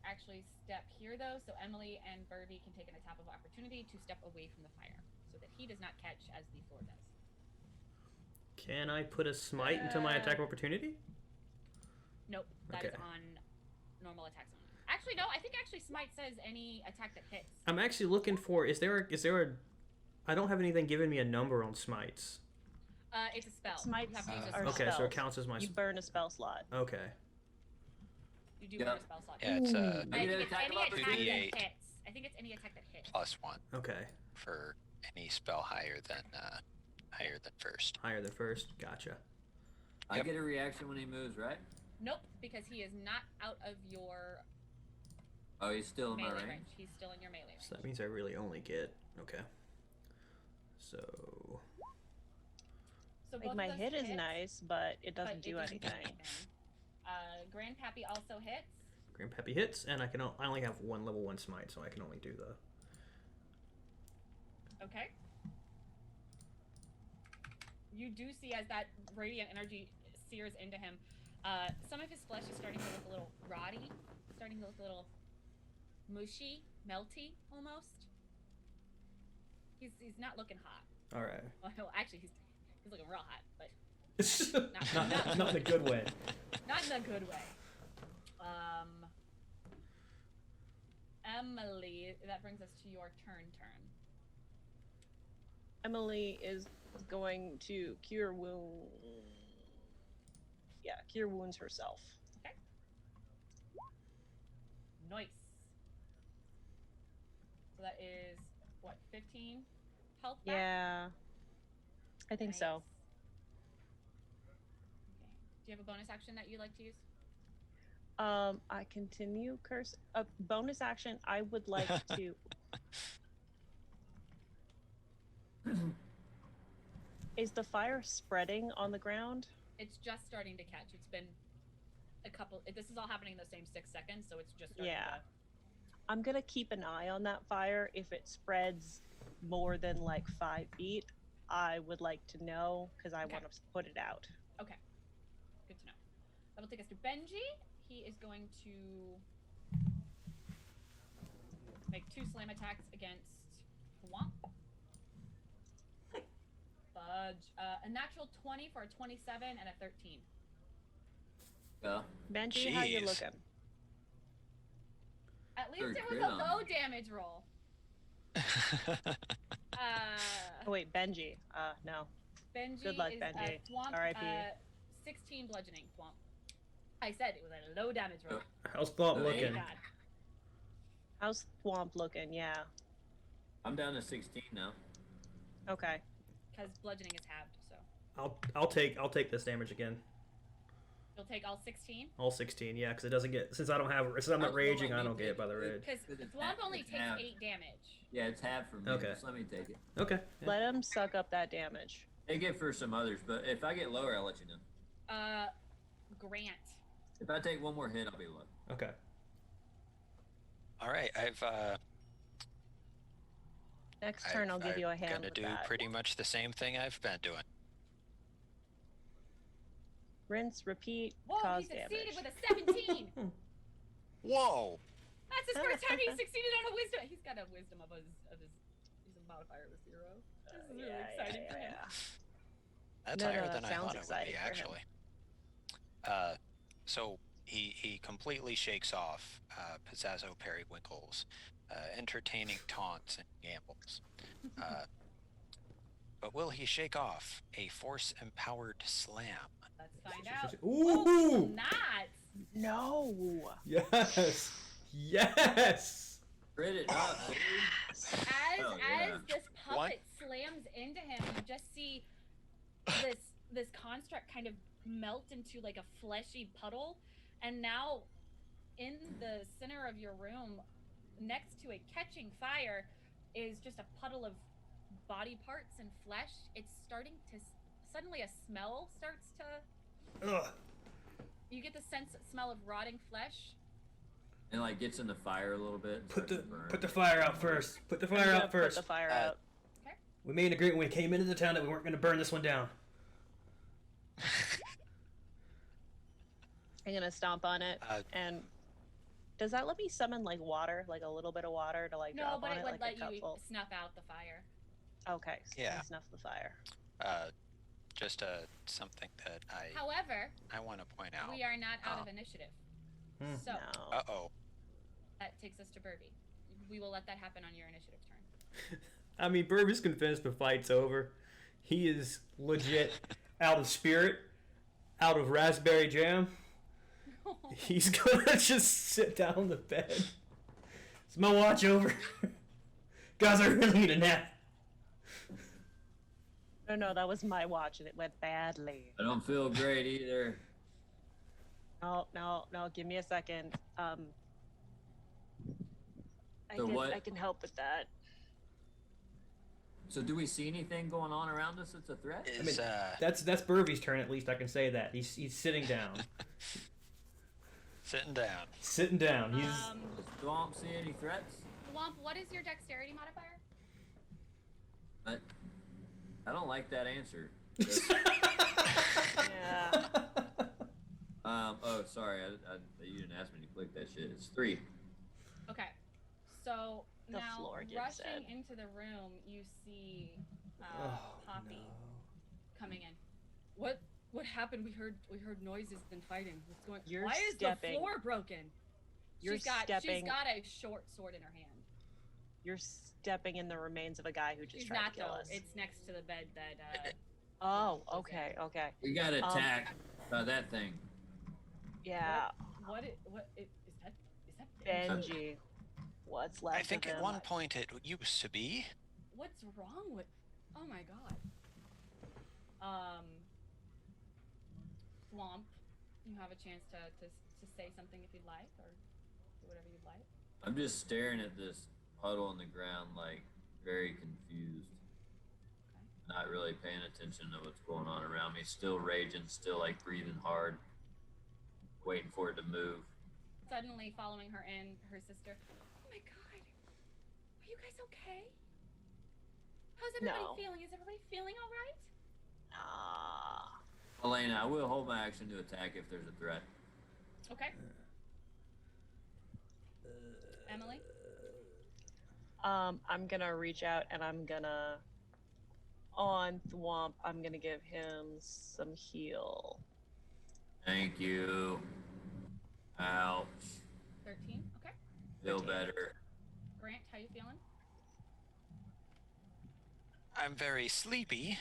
actually step here though, so Emily and Birdie can take an attack of opportunity to step away from the fire, so that he does not catch as the floor does. Can I put a smite into my attack of opportunity? Nope, that is Okay. on normal attacks only. Actually, no, I think actually smite says any attack that hits. I'm actually looking for. Is there a? I don't have anything giving me a number on smites. It's a spell. Smites You have to use a are spell. Okay, so spells. it counts as my. You burn a spell slot. Okay. You do Yeah. burn a spell slot. Yeah, it's I I get think an it's attack any of attack that opportunity. hits. I think it's any attack that hits. +1 Okay. for any spell higher than first. Higher than first. Gotcha. I Yep. get a reaction when he moves, right? Nope, because he is not out of your Oh, he's still in my melee range. range. He's still in your melee range. So that means I really only get. Okay. So. So Like both my of those hit is hits, nice, but it but doesn't it do doesn't anything. Grandpappy also hits. Grandpappy hits, and I only have one level 1 smite, so I can only do the. Okay. You do see as that radiant energy sears into him. Some of his flesh is starting to look a little rotty, starting to look a little mushy, melty almost. He's not looking hot. All right. Well, actually, he's looking real hot, but not in a good way. not in a good way. Emily, that brings us to your turn. Emily is going to cure wounds. Yeah, cure wounds herself. Okay. Nice. So that is what, 15 health back? Yeah, I think so. Nice. Okay. Do you have a bonus action that you'd like to use? I continue curse. A bonus action. I would like to. Is the fire spreading on the ground? It's just starting to catch. It's been a couple. This is all happening in the same 6 seconds, so it's just starting to. I'm gonna keep an eye on that fire. If it spreads more than like 5 feet, I would like to know because I want to put it out. Okay. Good to know. That will take us to Benji. He is going to make 2 slam attacks against Womp. Fudge. A natural 20 for a 27 and a 13. Yeah. Benji, how you Jeez. looking? At least Third it was crit a on low me. damage roll. Oh wait, Benji. No. Benji Good luck, is Benji. Thwomp, R.I.P. 16 bludgeoning. Thwomp. I said it was a low damage roll. How's Thought Oh, looking? God. How's Thwomp looking? Yeah. I'm down to 16 now. Okay. Because bludgeoning is halved, so I'll take this damage again. you'll take all 16. All 16, yeah, because it doesn't get since I'm not Oh, raging, well, I you don't get take it by the it. rage. Because It's Thwomp half- only it's takes half. 8 damage. Yeah, it's half for me. Okay. So let me take it. Okay. Yeah. Let him suck up that damage. Take it for some others, but if I get lower, I'll let you know. Grant. If I take one more hit, I'll be low. Okay. All right, Next turn, I'll give you a hand gonna with do that. pretty much the same thing I've been doing. Rinse, repeat, Whoa, he cause succeeded damage. with a 17. Whoa! That's his first time he succeeded on a wisdom. He's got a wisdom of his modifier of 0. This is really exciting for him. That's No, higher that than I sounds thought it would exciting be, for him. actually. So he completely shakes off Pizzazo Periwinkle's entertaining taunts and gambles. But will he shake off a force-empowered slam? Let's find out. Ooh! Oh, not. No. Yes! Yes! Crit it up, baby. Oh, yeah. As this puppet What? slams into him, you just see this construct kind of melt into like a fleshy puddle, and now in the center of your room, next to a catching fire, is just a puddle of body parts and flesh. It's starting to suddenly a smell starts to. Ugh. You get the smell of rotting flesh. And like gets in the fire a little bit. Put starts to burn. the fire out first. Put the I'm fire gonna out first. Put the fire out. We made an agreement when we came into the town that we weren't going to burn this one down. I'm gonna stomp on it. And does that let me summon like water, like a little bit of water to like No, drop but on it it, would like let a cup you full? snuff out the fire. Okay. So Yeah. I snuff the fire. Just something that However, I want to point out. we are not out of initiative. Hmm. So No. Uh-oh. that takes us to Burby. We will let that happen on your initiative turn. I mean, Burby's convinced the fight's over. He is legit out of spirit, out of raspberry jam. He's gonna just sit down on the bed. Is my watch over? Guys, I really need a nap. No, that was my watch and it went badly. I don't feel great either. No. Give me a second. So what- I can help with that. So do we see anything going on around us that's a threat? Is That's Burby's turn. At least I can say that. He's sitting down. sitting down. Sitting down. He's Does Thwomp see any threats? Womp, what is your dexterity modifier? I don't like that answer. Yeah. Oh, sorry. You didn't ask me to click that shit. It's 3. Okay. So The now floor gives rushing it. into the room, you see Oh, Poppy no. coming in. What happened? We heard noises and fighting. What's going? You're Why is stepping- the floor broken? You're She's got stepping. a short sword in her hand. You're stepping in the remains of a guy who just She's tried not to kill though. us. It's next to the bed that. Oh, was okay, in. okay. We got attacked by that thing. Yeah, What is that? Benji. What's left I think of at him? one point it used to be. What's wrong with? Oh my god. Swamp, you have a chance to say something if you'd like, or do whatever you'd like. I'm just staring at this puddle on the ground, like, very confused. Okay. Not really paying attention to what's going on around me. Still raging, still, like, breathing hard. Waiting for it to move. Suddenly following her in, her sister. Oh my god. Are you guys okay? How's everybody No. feeling? Is everybody feeling alright? Alaina, I will hold my action to attack if there's a threat. Okay. Emily? I'm gonna reach out and I'm gonna on Thwomp. I'm gonna give him some heal. Thank you. Ouch. 13. Okay. Feel 13. better. Grant, how you feeling? I'm very sleepy.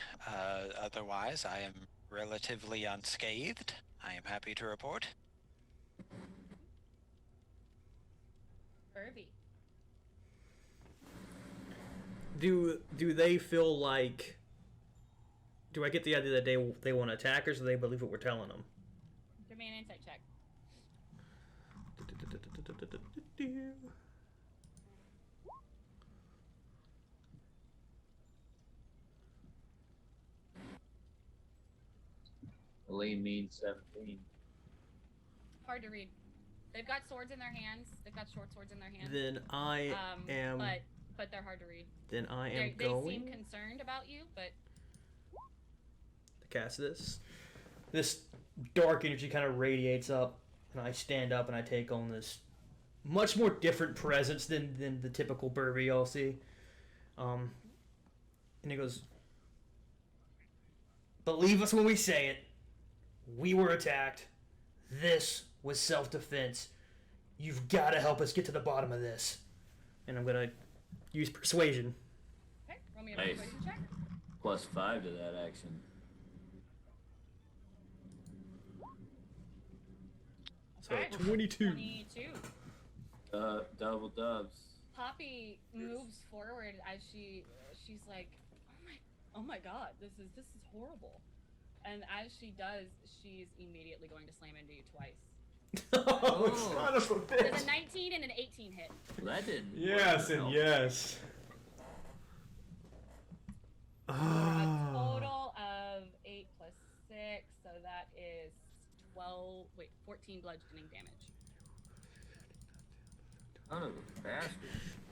Otherwise, I am relatively unscathed. I am happy to report. Irby. Do they feel like? Do I get the idea that they want to attack us, or do they believe what we're telling them? Give me an insight check. Aline means 17. Hard to read. They've got swords in their hands. They've got short swords in their hands. Then I am. But they're hard to read. Then I am They going seem concerned about you, but to cast this. This dark energy kind of radiates up, and I stand up and I take on this much more different presence than the typical Burby y'all see. And he goes, "Believe us when we say it. We were attacked. This was self-defense. You've got to help us get to the bottom of this." And I'm gonna use persuasion. okay. Roll me a Nice. persuasion check. Plus 5 to that action. So Alright. 22. 22. Double dubs. Poppy moves forward as she's like, oh my god, this is horrible. And as she does, she's immediately going to slam into you twice. Oh, son of a There's bitch. a 19 and an 18 hit. Well, that didn't Yes work and out. yes. For a Ah. total of 8 plus 6, so that is 14 bludgeoning damage. Son of a bastard.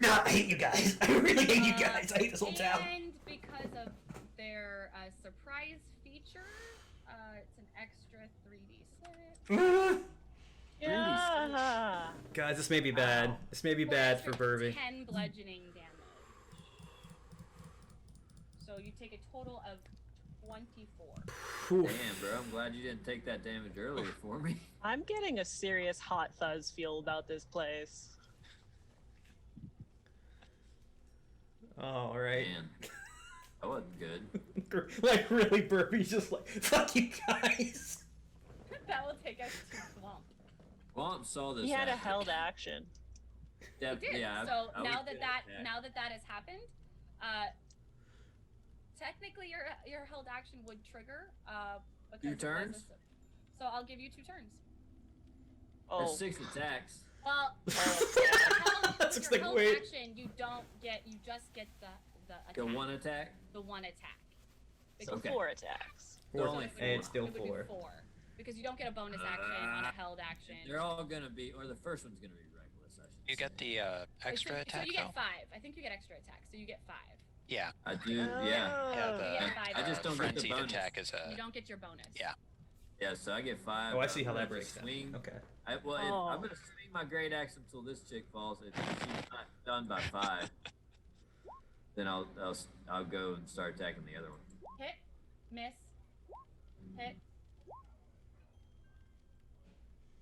No, I hate you guys. I really hate you guys. I hate this whole town. And because of their surprise feature, it's an extra 3d6. Yeah. Guys, this may be bad. Ow. This may be Or bad extra for Burby. 10 bludgeoning damage. So you take a total of 24. Oof. Damn, bro. I'm glad you didn't take that damage earlier for me. I'm getting a serious hot fuzz feel about this place. All right. Man. That wasn't good. Like really, Burby's just like, fuck you guys. That will take us to Swamp. Womp saw this. He had a happen. held action. He did. Yeah, So I now would that do that has happened, technically your held action would trigger. Because 2 it was turns? so I'll give you 2 turns. Oh, That's 6 attacks. Well, That's with just your like, held wait. action, you just get the attack. Go 1 attack. The 1 attack. so Okay. 4 attacks. So Four. only it would Hey, be- it's still it would be 4. 4. Because you don't get a bonus action on a held action. They're all gonna be, or the first one's gonna be reckless. I should You get say. the extra so attack you though? get 5. I think you get extra attack, so you get 5. Yeah. I do. Yeah. Yeah, You the get 5. I just don't get the frenzied bonus. attack is You don't get your bonus. Yeah. Yeah, so I get 5. Oh, I see how I'm that gonna breaks down. swing. Okay. I'm gonna swing my great axe until this chick falls. If she's not done by 5, then I'll go and start attacking the other one. Hit, miss, hit,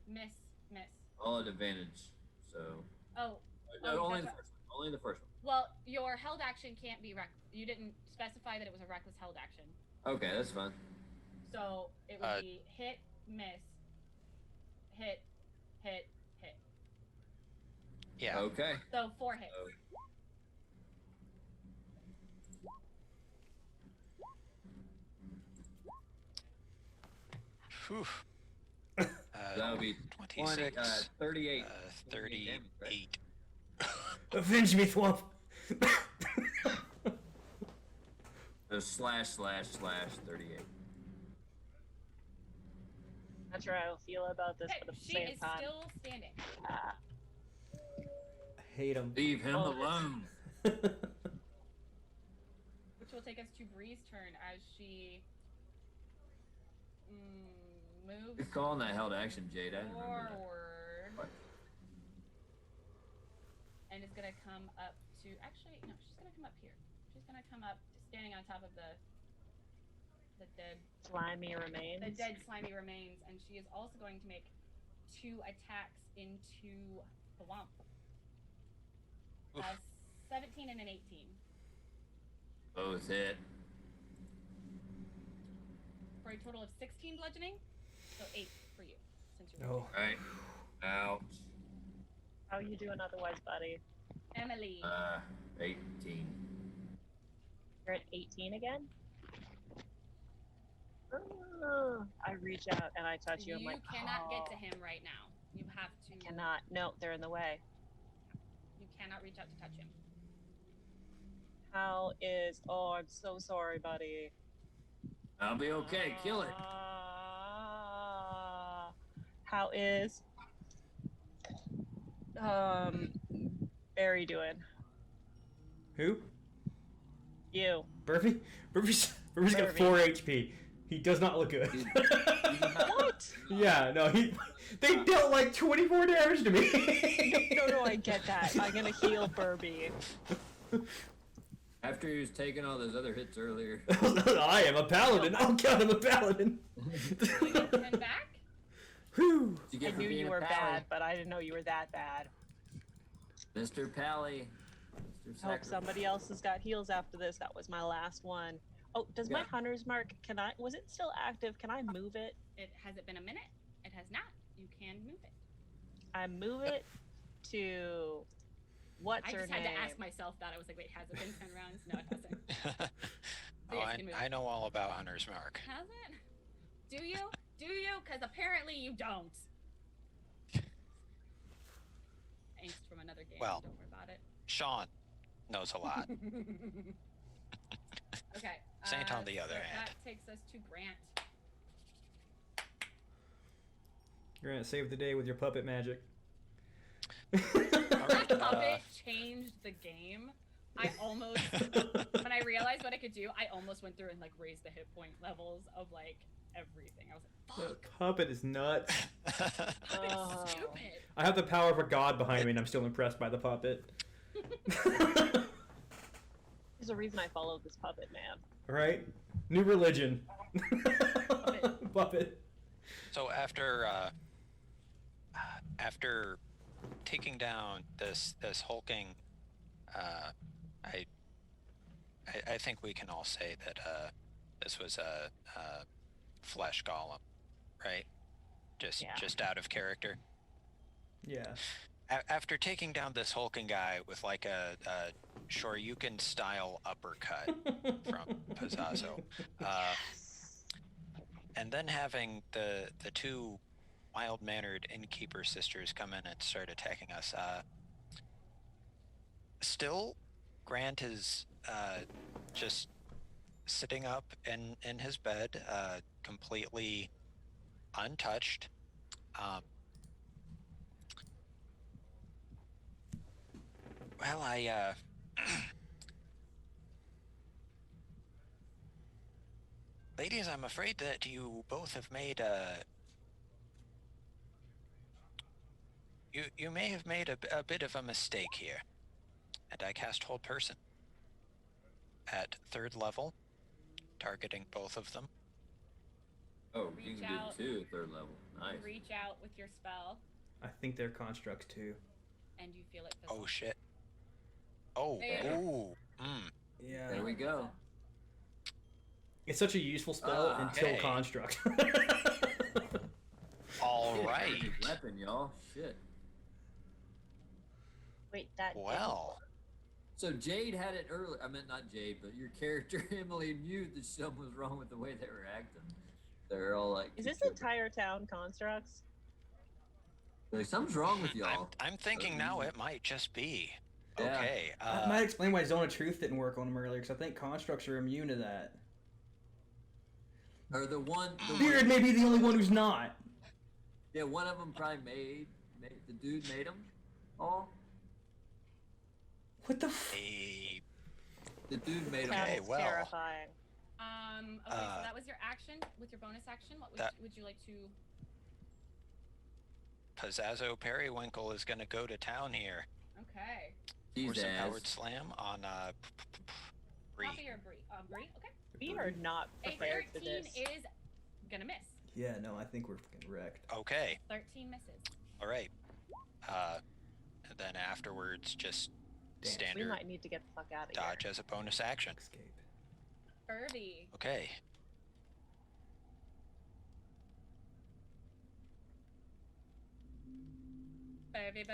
miss, miss. All at advantage. So. Oh. Only that's the first one. Only the first one. Well, your held action can't be you didn't specify that it was a reckless held action. Okay, that's fine. So it would be hit, miss, hit, hit, hit. Yeah. Okay. So 4 hits. Whew. That would be 26. 38. 38. Avenge me, Thwomp. So ///38. Not sure how I feel about this, Okay, but at the she same is time. still standing. I hate him. Leave him alone. Which will take us to Bree's turn as she moves You're calling that held action, Jade. I didn't remember that. forward. What? And it's gonna come up to no, she's gonna come up here. She's gonna come up standing on top of the dead Slimy remains. the dead slimy remains, and she is also going to make 2 attacks into the Womp. 17 and an 18. Both hit. For a total of 16 bludgeoning. So 8 for you, since you're No. Right. Ouch. How you doing otherwise, buddy? Emily. 18. You're at 18 again? I reach out and I touch you. I'm like, cannot get to him right now. You have to. I cannot. No, they're in the way. You cannot reach out to touch him. How is... Oh, I'm so sorry, buddy. I'll be okay. Kill it. How is... Barry doing? Who? You. Burpee? Burpee's got Burpee. 4 HP. He does not look good. What? Yeah, no, they dealt like 24 damage to me. No, I get that. I'm gonna heal Burby. After he was taking all those other hits earlier. I am a paladin. Oh god, I'm a paladin. You get 10 back? Whew. You I get for knew being you a were pally. bad, but I didn't know you were that bad. Mr. Pally. Mr. Hope Sacrifice. somebody else has got heals after this. That was my last one. Oh, does my Yeah. hunter's mark, was it still active? Can I move it? Has it been a minute? It has not. You can move it. I move it to, what's I her just name? had to ask myself that. I was like, wait, has it been 10 rounds? No, it hasn't. Oh, yes, you can move I know all about Hunter's Mark. Has it? Do you? Do you? Because apparently you don't. Angst from another game. Well. Don't worry about it. Sean knows a lot. Okay. Saint on the other so hand. That takes us to Grant. You're gonna save the day with your puppet magic. That puppet changed the game. I almost, when I realized what I could do, I almost went through and like raised the hit point levels of like everything. I was like, The fuck. puppet is nuts. Puppet Oh. is stupid. I have the power of a god behind me, and I'm still impressed by the puppet. There's a reason I followed this puppet man. Right? New religion. Puppet. So after taking down this hulking, I think we can all say that this was a flesh golem, right? Just out of character. Yeah. After taking down this hulking guy with like a Shoryuken style uppercut from Pizzazo, and then having the 2 mild-mannered innkeeper sisters come in and start attacking us, still Grant is just sitting up in his bed, completely untouched. Well, Ladies, I'm afraid that you both have made you may have made a bit of a mistake here. And I cast Hold Person at 3rd level, targeting both of them. Oh, you Reach can out. do 2 at 3rd level. Nice. Reach out with your spell, I think they're constructs too. and you feel it fizzle. Oh shit. Oh, There. ooh. Yeah. There we go. It's such a useful spell until Okay. construct. All Yeah, right. good weapon, y'all. Shit. Wait, that. Well, So Jade had it earlier. I meant not Jade, but your character Emily knew that something was wrong with the way they were acting. They're all like, Is this entire town constructs? like something's wrong with y'all. I'm thinking now it might just be. Yeah. Okay. That might explain why Zone of Truth didn't work on them earlier, because I think constructs are immune to that. Or the one. Beard may be the only one who's not. Yeah, one of them probably made the dude made them all. What the f- a The dude made them Okay, That's well. terrifying. Okay, so that was your action. With your bonus action, what would you like to? Pizzazzo Periwinkle is gonna go to town here. Okay. all. For some His Howard ass. Slam on Bree. Poppy or Bree? Bree. Okay. We are not A prepared for 13 this. is gonna miss. Yeah, no, I think we're fucking wrecked. Okay. 13 misses. All right. And then afterwards, just Damn. We standard might need to get the fuck out of dodge here. as a bonus action. Escape. Irby. Okay.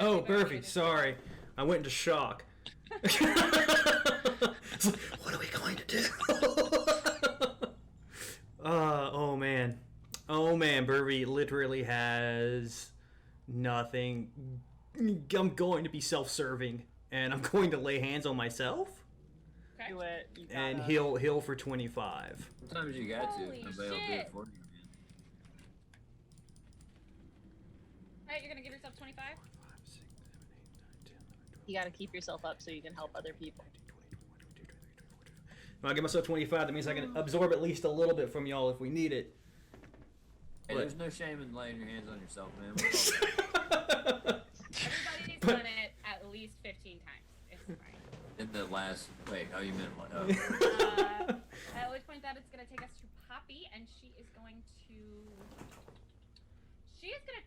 Oh, Burfy, sorry. I went into shock. What are we going to do? Oh man. Oh man, Burfy literally has nothing. I'm going to be self-serving, and I'm going to lay hands on myself, Okay. Do it. You gotta. and heal for 25. Sometimes you got to. Holy Nobody will do shit. it for you, man. Alright, you're gonna give yourself 25? You gotta keep yourself up so you can help other people. When I give myself 25, that means I can absorb at least a little bit from y'all if we need it. Hey, What? there's no shame in laying your hands on yourself, man. We're all good. Everybody's But- done it at least 15 times. It's fine. In the last. Wait, how you meant what? Oh. At which point that it's gonna take us to Poppy, and she is going to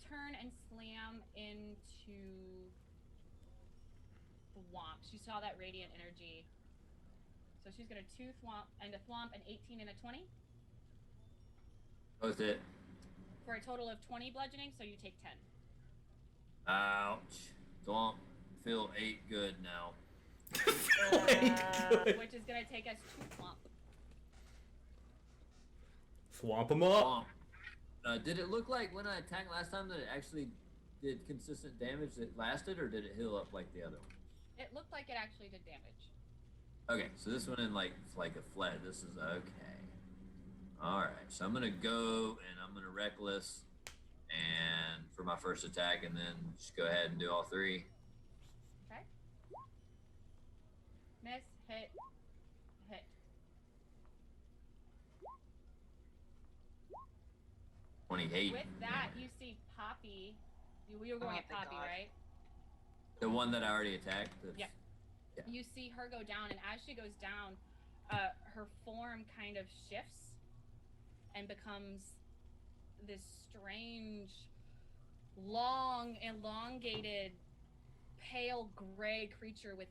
turn and slam into Thwomp. She saw that radiant energy, so she's gonna 2 Thwomp and a Thwomp, an 18 and a 20 That was it. for a total of 20 bludgeoning. So you take 10. Ouch. Don't feel 8 good now. Very good. Which is gonna take us to Thwomp. Swamp them up. Did it look like when I attacked last time that it actually did consistent damage that lasted, or did it heal up like the other one? It looked like it actually did damage. Okay, so this one in it's like a flat. This is okay. All right, so I'm gonna go and I'm gonna reckless, and for my first attack, and then just go ahead and do all 3. Okay. Miss, hit, hit. 28. With that, you see Poppy. You were going Oh, at thank Poppy, God. right? The one that I already attacked. That's- Yeah. Yeah. You see her go down, and as she goes down, her form kind of shifts and becomes this strange, long, elongated, pale gray creature with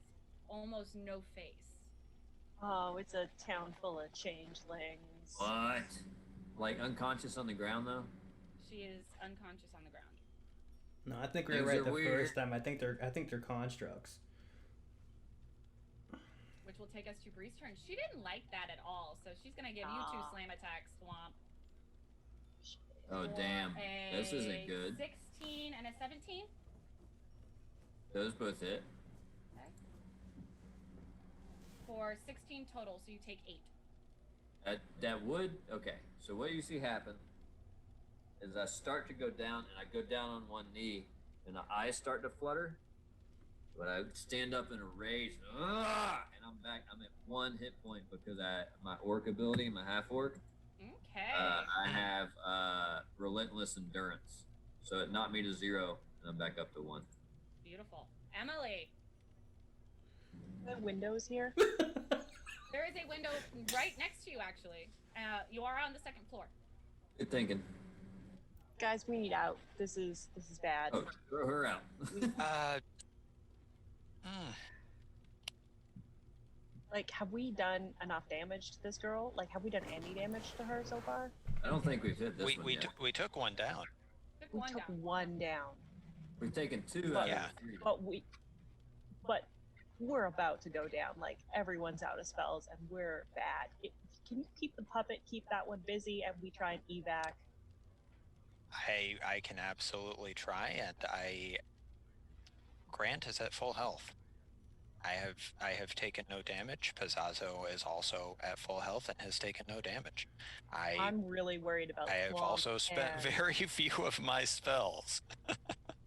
almost no face. Oh, it's a town full of changelings. What? Like unconscious on the ground though? She is unconscious on the ground. No, I think we were Things right are the weird. first time. I think they're constructs. Which will take us to Bree's turn. She didn't like that at all, so she's gonna give you 2 Aw. slam attacks, Thwomp. Oh for damn. This a isn't good. 16 and a 17. Those both hit. Okay. For 16 total, so you take 8. That would okay. So what you see happen is I start to go down and I go down on one knee and the eyes start to flutter. But I stand up in a rage, and I'm back. I'm at 1 hit point because my orc ability, my half orc, Mhm. Okay. I have relentless endurance, so it knocked me to 0, and I'm back up to 1. Beautiful. Emily, The windows here. there is a window right next to you, actually. You are on the second floor. Good thinking. Guys, we need out. This is bad. Oh, throw her out. Like, have we done enough damage to this girl? Like, have we done any damage to her so far? I don't think we've hit this one we yet. we took one down. We took one down. We've taken 2 out Yeah. of 3. But we're about to go down. Like, everyone's out of spells and we're bad. Can you keep the puppet, keep that one busy, and we try and evac? I can absolutely try, and Grant is at full health. I have taken no damage. Pizzazo is also at full health and has taken no damage. I'm really worried about I have Swamp also spent and- very few of my spells. Do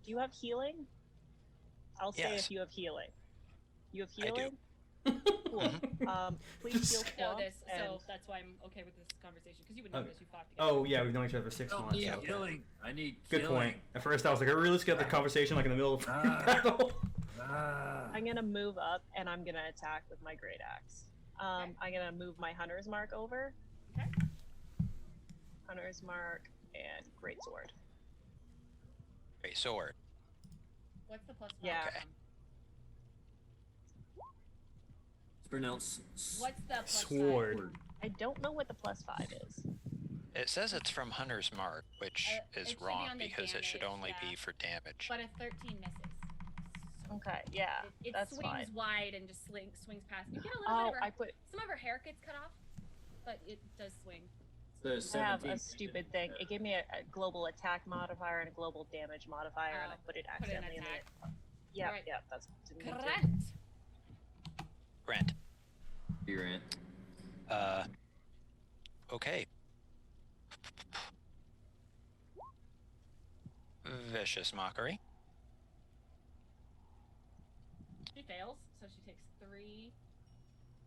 you have healing? I'll say Yes. if you have healing. You have I do. healing? Cool. Please heal Know Swamp. this, and so that's why I'm okay with this conversation, because you would know this. You fought together. Oh yeah, we've known each other for 6 Don't months. need So. healing. I need Good healing. point. At first, I was like, I really skipped the conversation like in the middle of battle. I'm gonna move up and I'm gonna attack with my great axe. I'm gonna move my hunter's mark over. Okay. Hunter's mark and great sword. Great sword. What's the plus? Yeah. five Okay. from? It's pronounced What's the plus Sword. I don't know what the +5 is. It says it's from Hunter's Mark, which it is should be wrong on the because it should damage, only yeah. be for damage. But a 13 misses. Okay, yeah, It that's swings fine. wide and just swings past. You get a little Oh, bit of I put. some of her hair gets cut off, but it does swing. There's I have 17. a stupid thing. It gave me a global attack modifier and a global damage modifier, and I put it Put it in accidentally in attack. the. Yeah, Right. yeah, that's. didn't mean to. Correct. Grant. Durant. Okay. Vicious mockery. She fails, so she takes 3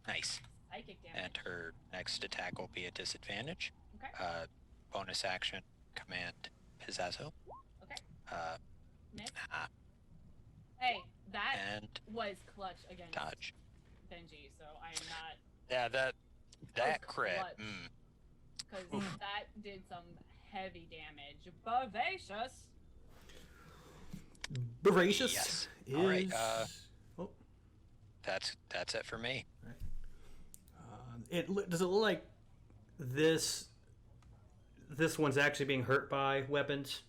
Nice. psychic damage. And her next attack will be a disadvantage. Okay. Bonus action, command Pizzazo. Okay. Miss. Ah, Hey, that and was clutch against dodge. Benji, so I am not, Yeah, that was crit. clutch. Because that did some heavy damage. Vivacious. Voracious Yes. is. All right, oh, That's it for me. does it look like this one's actually being hurt by weapons?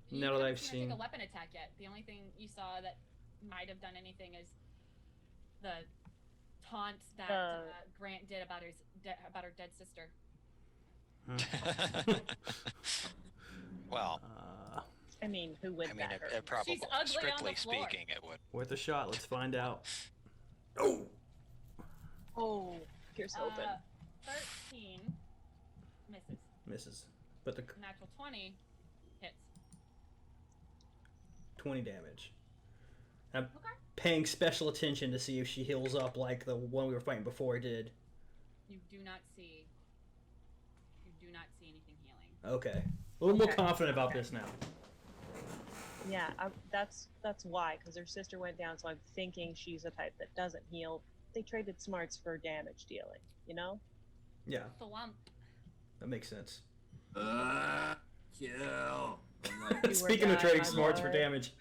You Now that haven't I've seen her seen. take a weapon attack yet. The only thing you saw that might have done anything is the taunt that Grant did about about her dead sister. Well, I mean, who would I mean, that hurt? it probably, She's ugly on the strictly floor. speaking, it would. Worth a shot. Let's find out. Oh, Oh, here's hoping. 13 misses. misses. But the Natural 20 hits. 20 damage. I'm Okay. paying special attention to see if she heals up like the one we were fighting before did. You do not see anything healing. Okay. A little more Okay. confident about this now. Yeah, that's why, because her sister went down, so I'm thinking she's a type that doesn't heal. They traded smarts for damage dealing, you know? Yeah, Thwomp. that makes sense. Kill. I'm like You were Speaking of done, trading my smarts for boy. damage.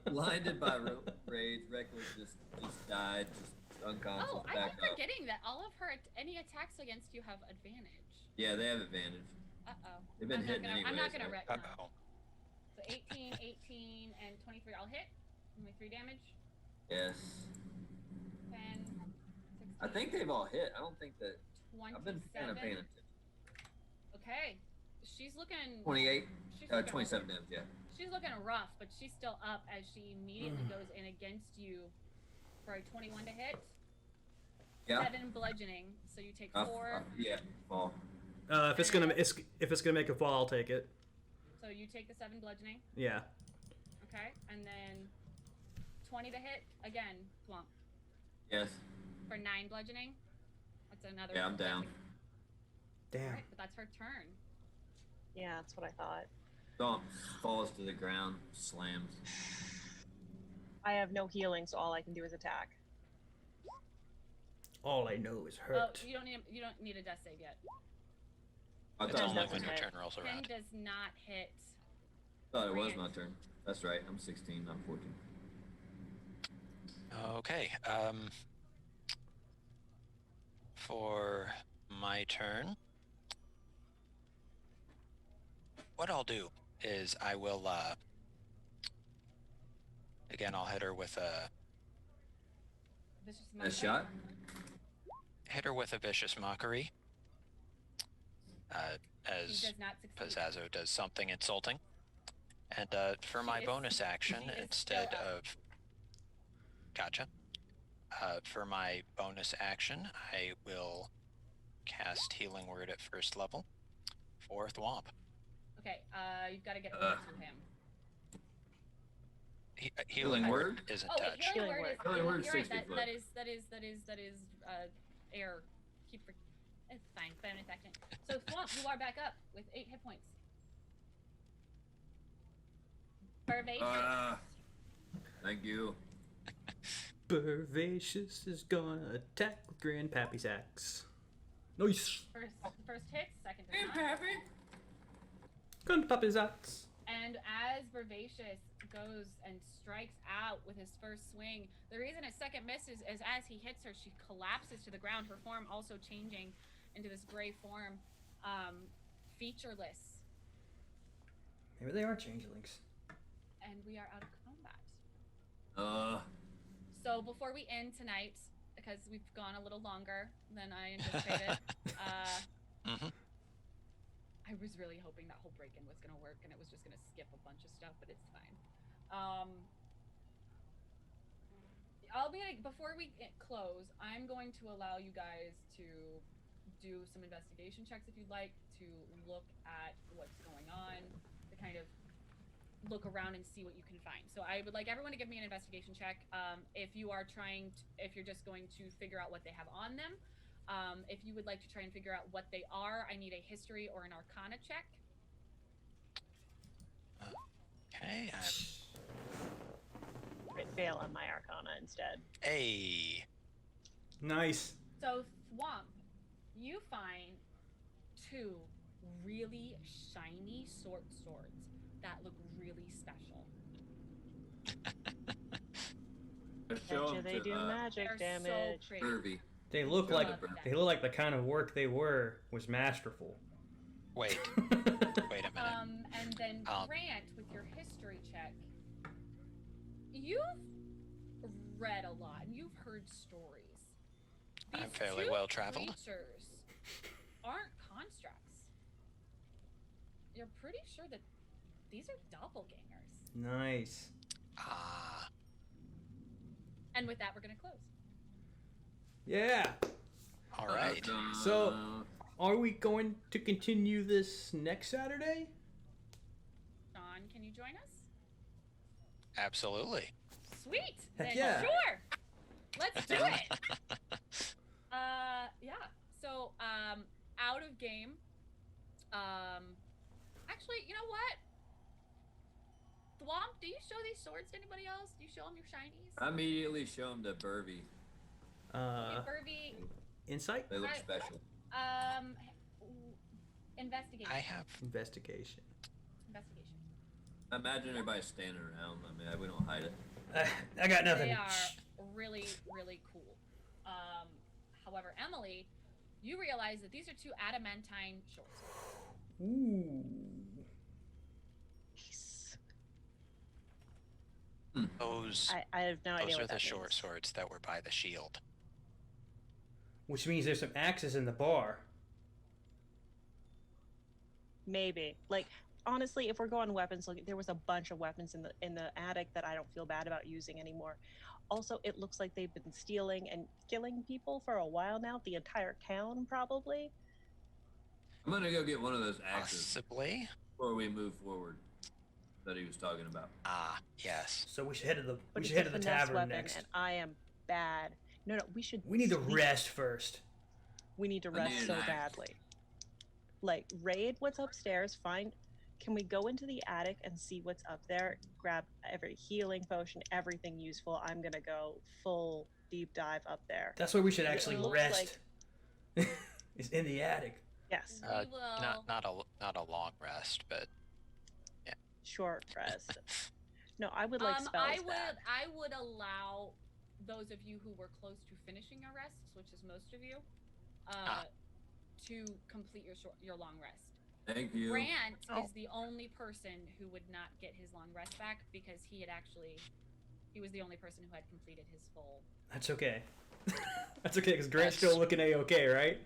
blinded by rage. Reckless just died, just unconscious. Oh, I back keep up. forgetting that all of her any attacks against you have advantage. Yeah, they have advantage. Uh-oh. They've been I'm hitting not gonna, I'm not anyways, gonna right? retcon. Uh-oh. So 18, 18, and 23. I'll hit. Only 3 damage. Yes. 10, 16, I think they've all hit. I don't think that. 27. I've been kind of paying attention. Okay. She's looking. 28, She's looking 27 damage. Yeah. She's looking rough, but she's still up as she immediately goes in against you for a 21 to hit. Yeah. 7 bludgeoning, so you take 4. Yeah. Fall. If it's gonna make a fall, I'll take it. So you take the 7 bludgeoning, Yeah. okay, and then 20 to hit again, Thwomp, Yes. for 9 bludgeoning. That's another. Yeah, I'm down. Damn. All right, but that's her turn. Yeah, that's what I thought. Stomp falls to the ground, slams. I have no healing, so all I can do is attack. All I know is Oh, hurt. you don't need a death save yet. I It's thought, only doesn't when your hit. turn rolls 10 around. does not hit. thought it was Grant. my turn. That's right. I'm 16, not 14. Okay. For my turn, what I'll do is I will, again, I'll hit her with a Vicious A mockery. shot? vicious mockery. He As does not succeed. Pizzazo does something insulting. And for my is- bonus action, she is instead still up. of... Gotcha. For my bonus action, I will cast Healing Word at first level for Thwomp. Okay, you've got to get over to him. Healing Word? Word isn't Oh wait, touch. healing Healing word is. Healing word is You're right. 60 foot. That is air. It's fine. Bonus action. So Thwomp, you are back up with 8 hit points. Pervacious. Thank you. Pervacious is gonna attack with Grandpappy's axe. Nice. First hit, second does not. Grandpappy's axe. And as Vervacious goes and strikes out with his first swing, the reason his second misses is as he hits her, she collapses to the ground, her form also changing into this gray form, featureless. Maybe they are changelings. And we are out of combat. So before we end tonight, because we've gone a little longer than I anticipated, Mhm. I was really hoping that whole break-in was gonna work and it was just gonna skip a bunch of stuff, but it's fine. Before we close, I'm going to allow you guys to do some investigation checks if you'd like, to look at what's going on, to kind of look around and see what you can find. So I would like everyone to give me an investigation check. If you are if you're just going to figure out what they have on them. If you would like to try and figure out what they are, I need a history or an arcana check. Okay. I fail on my arcana instead. Hey. Nice. So Thwomp, you find 2 really shiny swords that look really special. Betcha they do magic They're damage. so pretty. Curvy. They look Shut like up, bro. the kind of work they were was masterful. Wait. Wait a minute. And then I'll- Grant, with your history check, you've read a lot and you've heard stories. I'm These fairly 2 well-traveled. creatures aren't constructs. You're pretty sure that these are doppelgangers. Nice. Ah. And with that, we're gonna close. Yeah. All right. So- Are we going to continue this next Saturday? Sean, can you join us? Absolutely. Sweet. Heck Then yeah. sure. Let's do it. Yeah. So, out of game. Actually, you know what? Thwomp, do you show these swords to anybody else? Do you show them your shinies? I immediately show him to Burvey. Okay, Burvey, Insight? They look Right. special. investigation. I have. Investigation. Investigation. I imagine everybody standing around. I mean, we don't hide it. I got nothing. They are really, really cool. However, Emily, you realize that these are 2 adamantine short swords. Ooh. Nice. Those I have no idea those are what the that short means. swords that were by the shield. Which means there's some axes in the bar. Maybe. Like, honestly, if we're going weapons, look, there was a bunch of weapons in the attic that I don't feel bad about using anymore. Also, it looks like they've been stealing and killing people for a while now. The entire town, probably. I'm gonna go get one of those axes Possibly. before we move forward. That he was talking about. Ah, yes. So we should head to the But we it's should head a to the finesse tavern weapon, next. and I am bad. No, we should. We need to sneak- rest first. We need to I rest need so an axe. badly. Like, raid what's upstairs, can we go into the attic and see what's up there? Grab every healing potion, everything useful. I'm gonna go full deep dive up there. That's where we should actually looks rest. Is in the attic. Yes, We will. Not a long rest, but short rest. No, I would like spells back. I would allow those of you who were close to finishing your rests, which is most of you, to complete your long rest. Thank you. Grant is the only person who would not get his long rest back because he was the only person who had completed his full. That's okay. That's okay because Grant's still looking A-okay, right?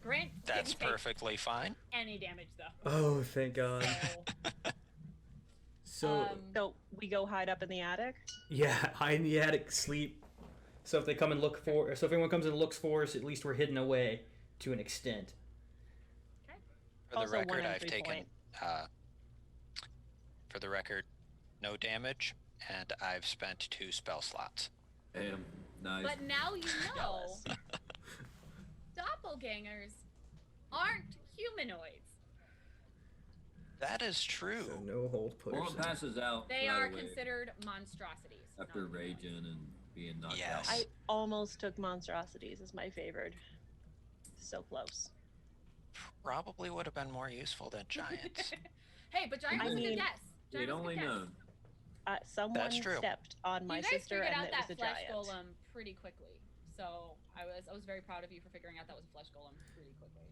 Grant. that's didn't take perfectly fine. any damage though. Oh, thank God. So, So we go hide up in the attic. Yeah, hide in the attic, sleep. So if they come and look for, so if anyone comes and looks for us, at least we're hidden away to an extent. For the Also, one record, I've entry taken, point. for the record, no damage, and I've spent 2 spell slots. Damn. Nice. but now you know, Jealous. doppelgangers aren't humanoids. That is true. So no hold putters. One passes out. They right are away considered monstrosities. after not humanoids. raging and being knocked Yes. out. I almost took monstrosities as my favored. So close. Probably would have been more useful than giants. Hey, but giant I was a good mean, guess. You'd Giant was a only good guess. known. Someone That's true. stepped on my you guys sister, figured and out it that was a flesh giant. golem pretty quickly. So I was very proud of you for figuring out that was a flesh golem pretty quickly.